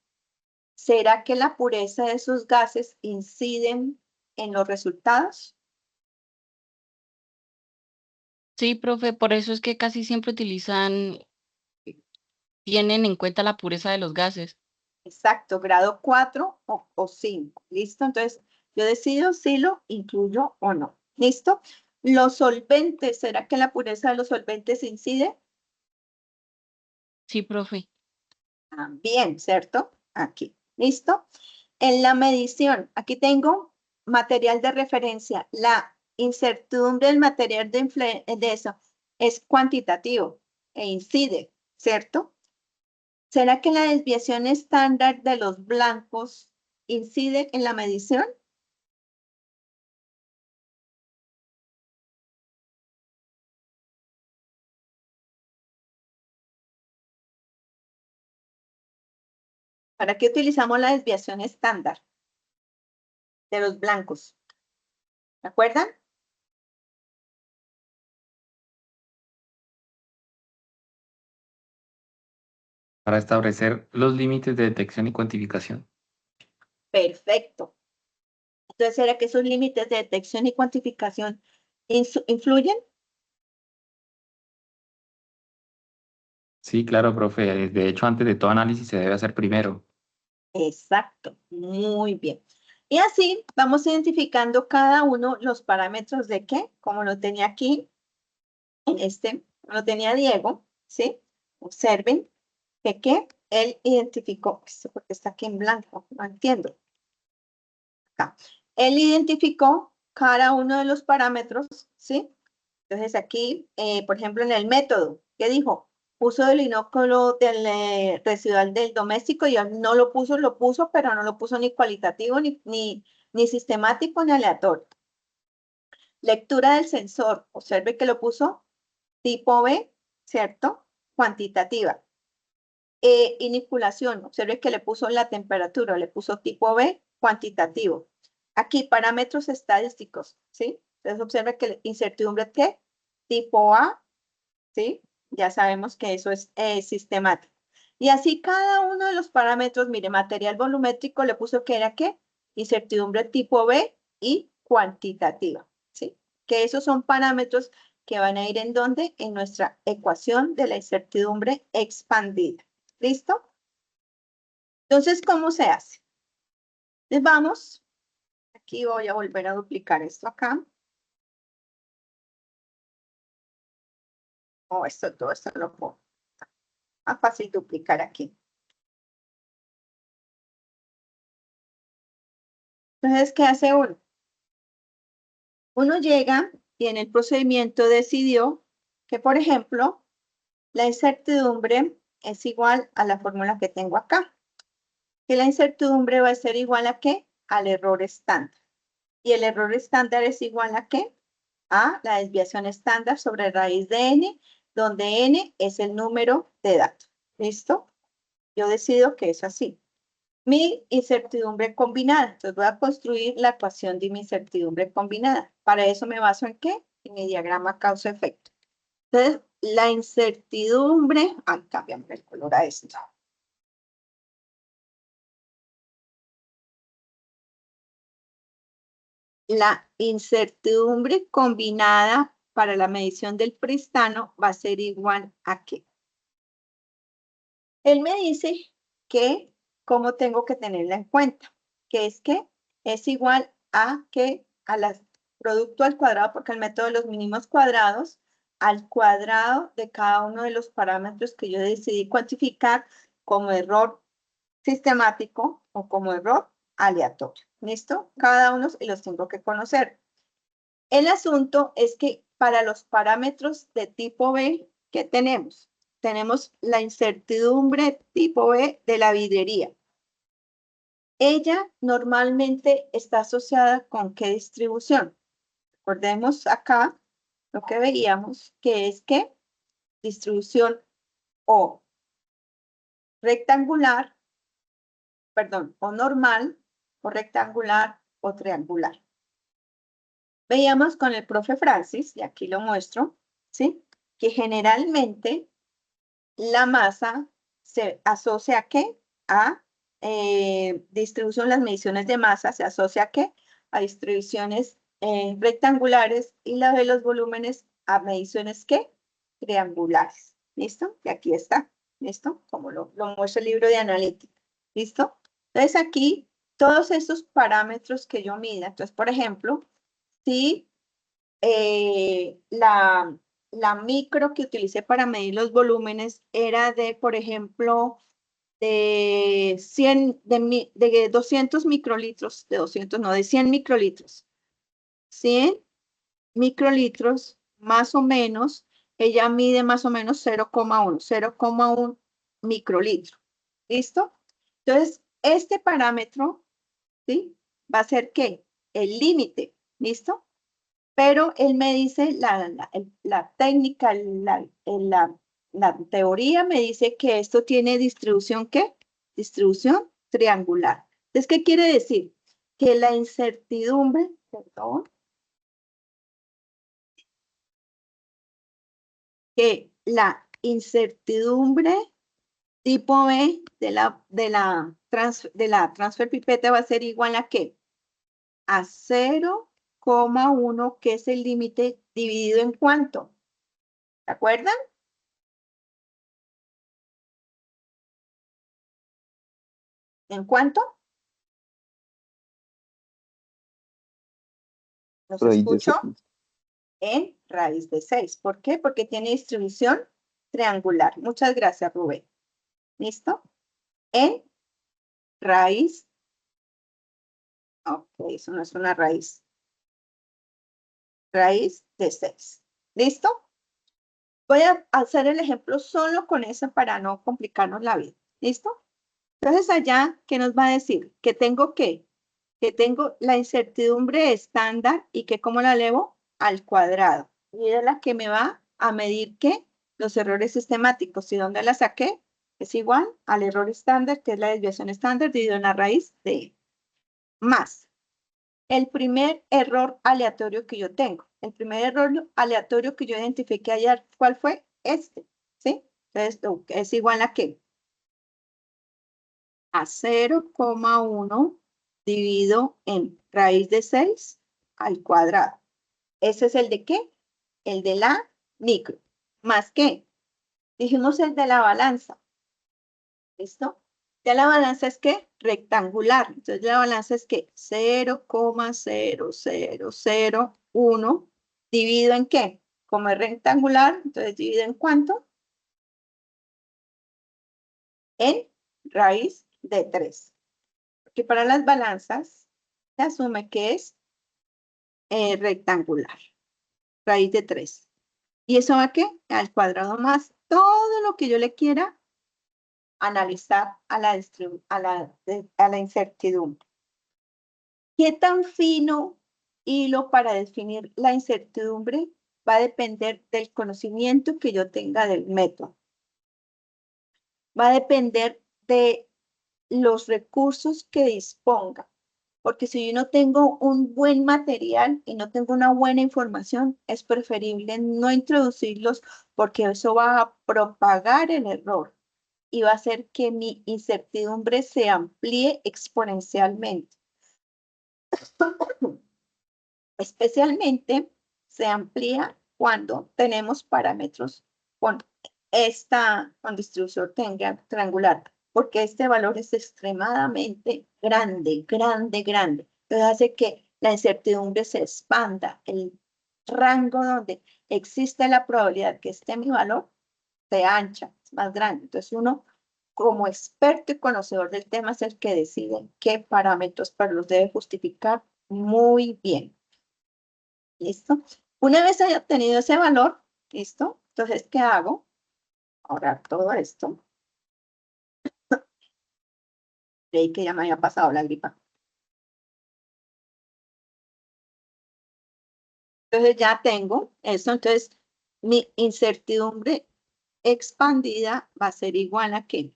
¿Será que la pureza de esos gases inciden en los resultados? Sí, profe, por eso es que casi siempre tienen en cuenta la pureza de los gases. Exacto, grado 4 o 5. ¿Listo? Entonces, yo decido si lo incluyo o no. ¿Listo? Los solventes, ¿será que la pureza de los solventes incide? Sí, profe. Bien, ¿cierto? Aquí. ¿Listo? En la medición, aquí tengo material de referencia, la incertidumbre del material de eso es cuantitativo e incide, ¿cierto? ¿Será que la desviación estándar de los blancos incide en la medición? ¿Para qué utilizamos la desviación estándar de los blancos? ¿Se acuerdan? Para establecer los límites de detección y cuantificación. Perfecto. Entonces, ¿será que esos límites de detección y cuantificación influyen? Sí, claro, profe. De hecho, antes de todo análisis se debe hacer primero. Exacto, muy bien. Y así vamos identificando cada uno los parámetros de qué, como lo tenía aquí, lo tenía Diego, ¿sí? Observen que qué, él identificó, esto porque está aquí en blanco, no entiendo. Acá. Él identificó cada uno de los parámetros, ¿sí? Entonces aquí, por ejemplo, en el método, ¿qué dijo? Uso del inóculo del residual del doméstico y él no lo puso, pero no lo puso ni cualitativo, ni sistemático, ni aleatorio. Lectura del sensor, observe que lo puso tipo B, ¿cierto? Cuantitativa. Inoculación, observe que le puso la temperatura, le puso tipo B, cuantitativo. Aquí, parámetros estadísticos, ¿sí? Entonces, observe que incertidumbre, ¿qué? Tipo A, ¿sí? Ya sabemos que eso es sistemático. Y así cada uno de los parámetros, mire, material volumétrico le puso que era ¿qué? Incertidumbre tipo B y cuantitativa, ¿sí? Que esos son parámetros que van a ir en dónde? En nuestra ecuación de la incertidumbre expandida. ¿Listo? Entonces, ¿cómo se hace? Les vamos, aquí voy a volver a duplicar esto acá. Oh, todo esto lo puedo. Más fácil duplicar aquí. Entonces, ¿qué hace uno? Uno llega y en el procedimiento decidió que, por ejemplo, la incertidumbre es igual a la fórmula que tengo acá. Que la incertidumbre va a ser igual a ¿qué? Al error estándar. Y el error estándar es igual a ¿qué? A la desviación estándar sobre raíz de n, donde n es el número de datos. ¿Listo? Yo decido que es así. Mi incertidumbre combinada. Entonces voy a construir la ecuación de mi incertidumbre combinada. Para eso me baso en ¿qué? En mi diagrama causa-efecto. Entonces, la incertidumbre, cambiamos el color a esto. La incertidumbre combinada para la medición del pristano va a ser igual a ¿qué? Él me dice que cómo tengo que tenerla en cuenta, que es que es igual a que a la producto al cuadrado, porque el método de los mínimos cuadrados, al cuadrado de cada uno de los parámetros que yo decidí cuantificar como error sistemático o como error aleatorio. ¿Listo? Cada uno y los tengo que conocer. El asunto es que para los parámetros de tipo B, ¿qué tenemos? Tenemos la incertidumbre tipo B de la vidrería. Ella normalmente está asociada con ¿qué distribución? Recordemos acá lo que veíamos, que es que distribución o rectangular, perdón, o normal, o rectangular, o triangular. Veíamos con el profe Francis, y aquí lo muestro, ¿sí? Que generalmente la masa se asocia ¿a qué? A distribución, las mediciones de masa se asocia ¿a qué? A distribuciones rectangulares y la de los volúmenes a mediciones ¿qué? Triangulares. ¿Listo? Y aquí está. ¿Listo? Como lo muestra el libro de analítica. ¿Listo? Entonces aquí, todos estos parámetros que yo mida, entonces, por ejemplo, si la micro que utilicé para medir los volúmenes era de, por ejemplo, de 100, de 200 microlitros, de 200, no, de 100 microlitros. 100 microlitros, más o menos, ella mide más o menos 0,1 microlitro. ¿Listo? Entonces, este parámetro, ¿sí? Va a ser ¿qué? El límite, ¿listo? Pero él me dice, la técnica, la teoría me dice que esto tiene distribución, ¿qué? Distribución triangular. Entonces, ¿qué quiere decir? Que la incertidumbre, perdón, que la incertidumbre tipo B de la transfer pipeta va a ser igual a ¿qué? A 0,1, que es el límite dividido en ¿cuánto? ¿Se acuerdan? ¿En cuánto? ¿Nos Raíz de escucho? 6. En raíz de 6. ¿Por qué? Porque tiene distribución triangular. Muchas gracias, Rubén. ¿Listo? En raíz. Ok, eso no es una raíz. Raíz de 6. ¿Listo? Voy a hacer el ejemplo solo con eso para no complicarnos la vida. ¿Listo? Entonces allá, ¿qué nos va a decir? Que tengo ¿qué? Que tengo la incertidumbre estándar y que ¿cómo la elevo? Al cuadrado. Y es la que me va a medir ¿qué? Los errores sistemáticos. ¿Y dónde la saqué? Es igual al error estándar, que es la desviación estándar, dividido en la raíz de más el primer error aleatorio que yo tengo. El primer error aleatorio que yo identifiqué ayer, ¿cuál fue? Este, ¿sí? Entonces, es igual a ¿qué? A 0,1 dividido en raíz de 6 al cuadrado. ¿Ese es el de qué? El de la micro. ¿Más qué? Dijimos el de la balanza. ¿Listo? Ya la balanza es ¿qué? Rectangular. Entonces la balanza es ¿qué? 0,0001 dividido en ¿qué? Como es rectangular, entonces divido en ¿cuánto? En raíz de 3. Porque para las balanzas se asume que es rectangular. Raíz de 3. ¿Y eso va a qué? Al cuadrado más todo lo que yo le quiera analizar a la incertidumbre. ¿Qué tan fino hilo para definir la incertidumbre? Va a depender del conocimiento que yo tenga del método. Va a depender de los recursos que disponga. Porque si yo no tengo un buen material y no tengo una buena información, es preferible no introducirlos porque eso va a propagar el error y va a hacer que mi incertidumbre se amplíe exponencialmente. Especialmente se amplía cuando tenemos parámetros con con distribución triangular, porque este valor es extremadamente grande, grande, grande. Entonces hace que la incertidumbre se expanda, el rango donde existe la probabilidad que esté mi valor se ancha, es más grande. Entonces uno, como experto y conocedor del tema, es el que decide qué parámetros para los debe justificar muy bien. ¿Listo? Una vez haya obtenido ese valor, ¿listo? Entonces, ¿qué hago? Ahora todo esto. Creí que ya me había pasado la gripa. Entonces ya tengo eso. Entonces, mi incertidumbre expandida va a ser igual a ¿qué?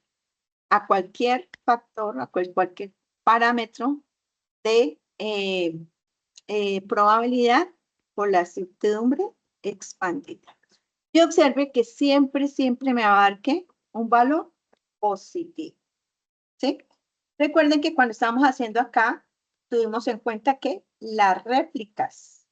A cualquier factor, a cualquier parámetro de probabilidad por la incertidumbre expandida. Y observe que siempre, siempre me va a dar ¿qué? Un valor positivo. ¿Sí? Recuerden que cuando estábamos haciendo acá, tuvimos en cuenta que las réplicas,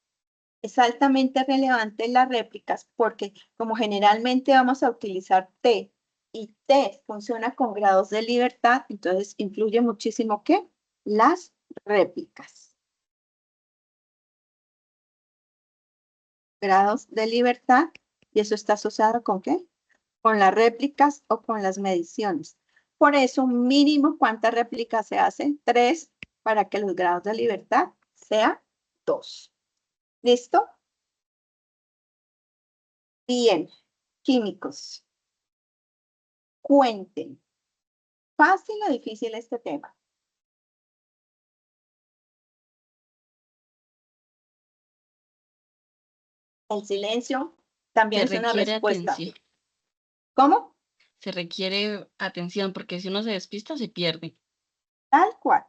es altamente relevante las réplicas porque como generalmente vamos a utilizar T y T funciona con grados de libertad, entonces influye muchísimo ¿qué? Las réplicas. Grados de libertad, y eso está asociado ¿con qué? Con las réplicas o con las mediciones. Por eso, mínimo, ¿cuántas réplicas se hacen? 3, para que los grados de libertad sean 2. ¿Listo? Bien, químicos. Cuenten. ¿Fácil o difícil este tema? El silencio también Se es una requiere respuesta. atención. ¿Cómo? Se requiere atención porque si uno se despista se pierde. Tal cual.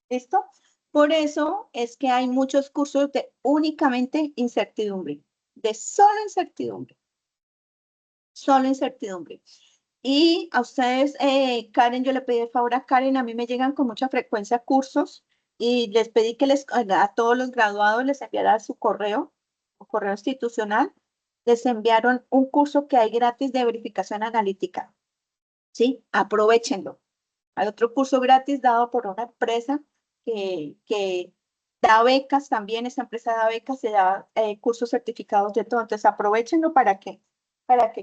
¿Listo? Por eso es que hay muchos cursos de únicamente incertidumbre, de solo incertidumbre. Solo incertidumbre. Y a ustedes, Karen, yo le pedí el favor a Karen, a mí me llegan con mucha frecuencia cursos y les pedí que a todos los graduados les enviara su correo institucional, les enviaron un curso que hay gratis de verificación analítica. ¿Sí? Aprovechenlo. Hay otro curso gratis dado por una empresa que da becas también, esa empresa da becas y da cursos certificados de todo. Entonces aprovechenlo para que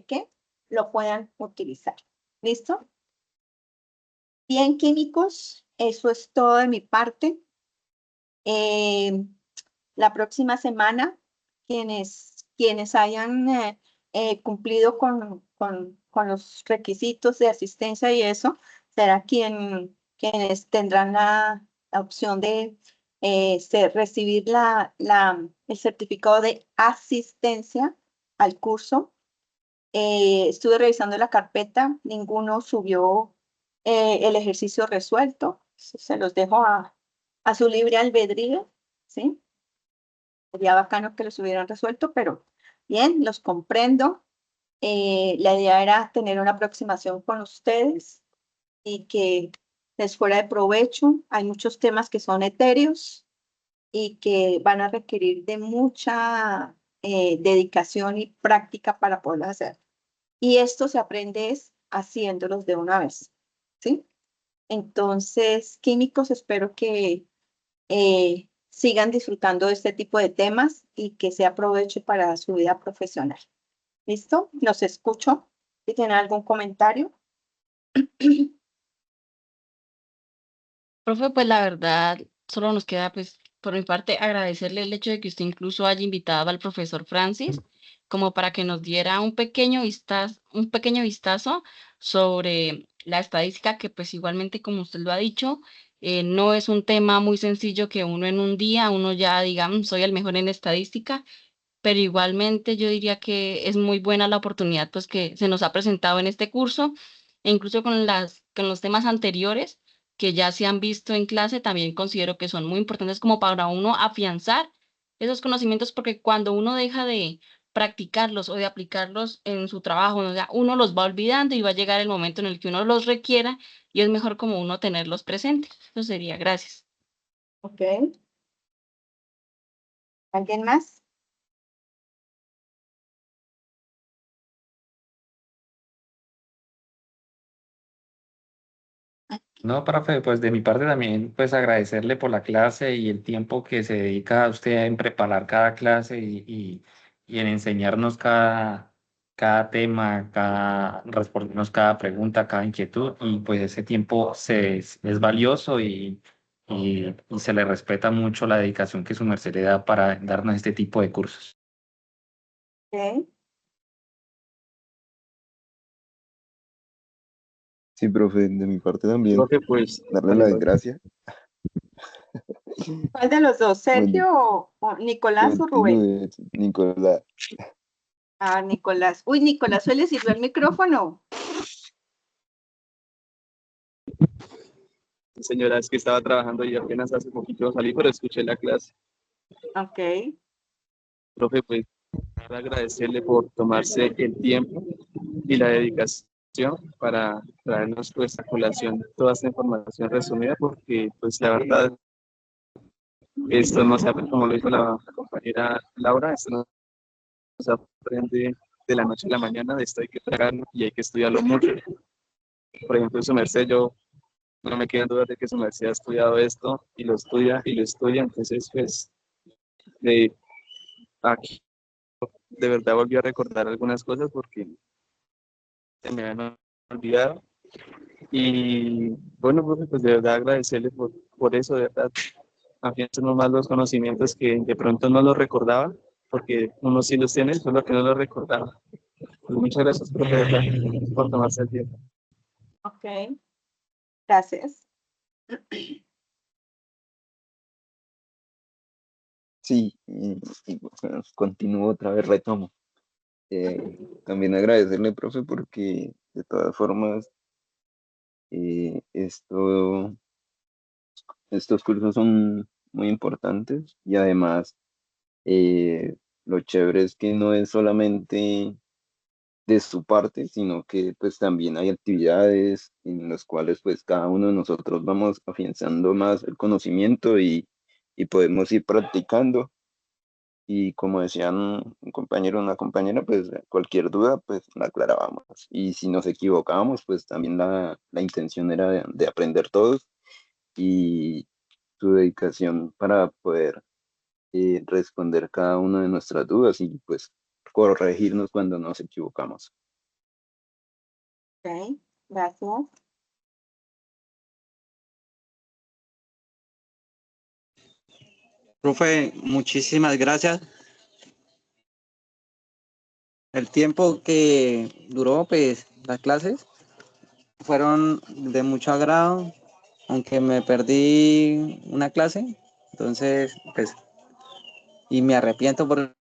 ¿qué? Lo puedan utilizar. ¿Listo? Bien, químicos, eso es todo de mi parte. La próxima semana, quienes hayan cumplido con los requisitos de asistencia y eso, será quienes tendrán la opción de recibir el certificado de asistencia al curso. Estuve revisando la carpeta, ninguno subió el ejercicio resuelto. Se los dejo a su libre albedrío, ¿sí? Sería bacano que los hubieran resuelto, pero bien, los comprendo. La idea era tener una aproximación con ustedes y que les fuera de provecho. Hay muchos temas que son etéreos y que van a requerir de mucha dedicación y práctica para poderlo hacer. Y esto se aprende es haciéndolos de una vez, ¿sí? Entonces, químicos, espero que sigan disfrutando de este tipo de temas y que sea provecho para su vida profesional. ¿Listo? Los escucho. Si tienen algún comentario. Profe, pues la verdad, solo nos queda, pues, por mi parte, agradecerle el hecho de que usted incluso haya invitado al profesor Francis, como para que nos diera un pequeño vistazo sobre la estadística, que pues igualmente, como usted lo ha dicho, no es un tema muy sencillo que uno en un día, uno ya diga, soy el mejor en estadística", pero igualmente yo diría que es muy buena la oportunidad pues que se nos ha presentado en este curso, e incluso con los temas anteriores que ya se han visto en clase, también considero que son muy importantes como para uno afianzar esos conocimientos, porque cuando uno deja de practicarlos o de aplicarlos en su trabajo, o sea, uno los va olvidando y va a llegar el momento en el que uno los requiera y es mejor como uno tenerlos presentes. Eso sería, gracias. Ok. ¿Alguien más? No, profe, pues de mi parte también, pues agradecerle por la clase y el tiempo que se dedica a usted en preparar cada clase y en enseñarnos cada tema, respondernos cada pregunta, cada inquietud. Y pues ese tiempo es valioso y se le respeta mucho la dedicación que su merced le da para darnos este tipo de cursos. Ok. Sí, profe, de mi parte también, Profe, pues, darle las gracias. ¿Cuál de los dos? Bueno, ¿Sergio o Nicolás o continúe, Rubén? Nicolás. Ah, Nicolás. Uy, Nicolás, ¿suele sirvió el micrófono? Señora, es que estaba trabajando y apenas hace poquito salí, pero escuché la clase. Ok. Profe, pues quiero agradecerle por tomarse el tiempo y la dedicación para traernos pues a colación toda esta información resumida, porque pues la verdad, esto no se aprende, como lo dijo la compañera Laura, esto no se aprende de la noche a la mañana, de esto hay que tragarlo y hay que estudiarlo mucho. Por ejemplo, en su merced, yo no me quedan dudas de que su merced ha estudiado esto y lo estudia y lo estudia, entonces pues de aquí de verdad volví a recordar algunas cosas porque se me habían olvidado Y bueno, profe, pues de verdad agradecerle por eso, de verdad, afianzarnos más los conocimientos que de pronto no los recordaba, porque uno sí los tiene, solo que no los recordaba. Pues muchas gracias, profe, de verdad, por tomarse el tiempo. Ok, gracias. Sí, y, bueno, continúo otra vez, retomo. También agradecerle, profe, porque de todas formas estos cursos son muy importantes y además lo chévere es que no es solamente de su parte, sino que pues también hay actividades en las cuales pues cada uno de nosotros vamos afianzando más el conocimiento y podemos ir practicando. Y como decían un compañero o una compañera, pues cualquier duda pues la aclarábamos. Y si nos equivocábamos, pues también la intención era de aprender todos y su dedicación para poder responder cada una de nuestras dudas y pues corregirnos cuando nos equivocamos. Ok, gracias. Profe, muchísimas gracias. El tiempo que duró, pues, las clases fueron de mucho agrado, aunque me perdí una clase, entonces, pues, y me arrepiento porque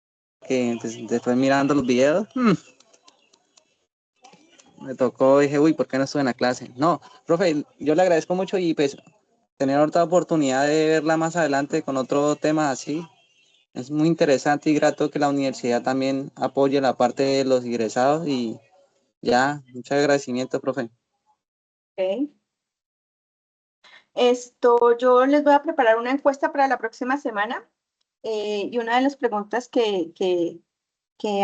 pues, después mirando los videos, me tocó, dije, uy, ¿por qué no estuve en la clase? No, profe, yo le agradezco mucho y pues tener otra oportunidad de verla más adelante con otro tema así. Es muy interesante y grato que la universidad también apoye la parte de los egresados y ya, mucho agradecimiento, profe. Ok. Yo les voy a preparar una encuesta para la próxima semana y una de las preguntas que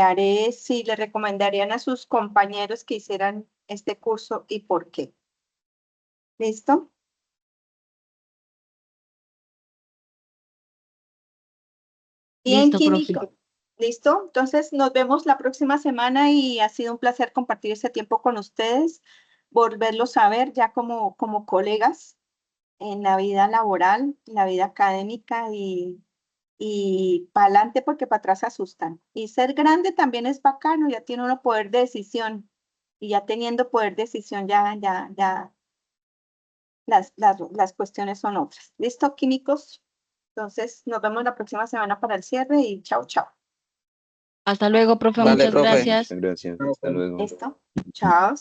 haré es si le recomendarían a sus compañeros que hicieran este curso y por qué. ¿Listo? Bien, Listo, profe. químico. ¿Listo? Entonces nos vemos la próxima semana y ha sido un placer compartir este tiempo con ustedes, volverlos a ver ya como colegas en la vida laboral, en la vida académica y para adelante porque para atrás se asustan. Y ser grande también es bacano, ya tiene uno poder de decisión y ya teniendo poder de decisión ya las cuestiones son otras. ¿Listo, químicos? Entonces nos vemos la próxima semana para el cierre y chao, chao. Hasta luego, profe. Vale, Muchas profe. gracias. Muchas gracias. Hasta luego. ¿Listo? Chao.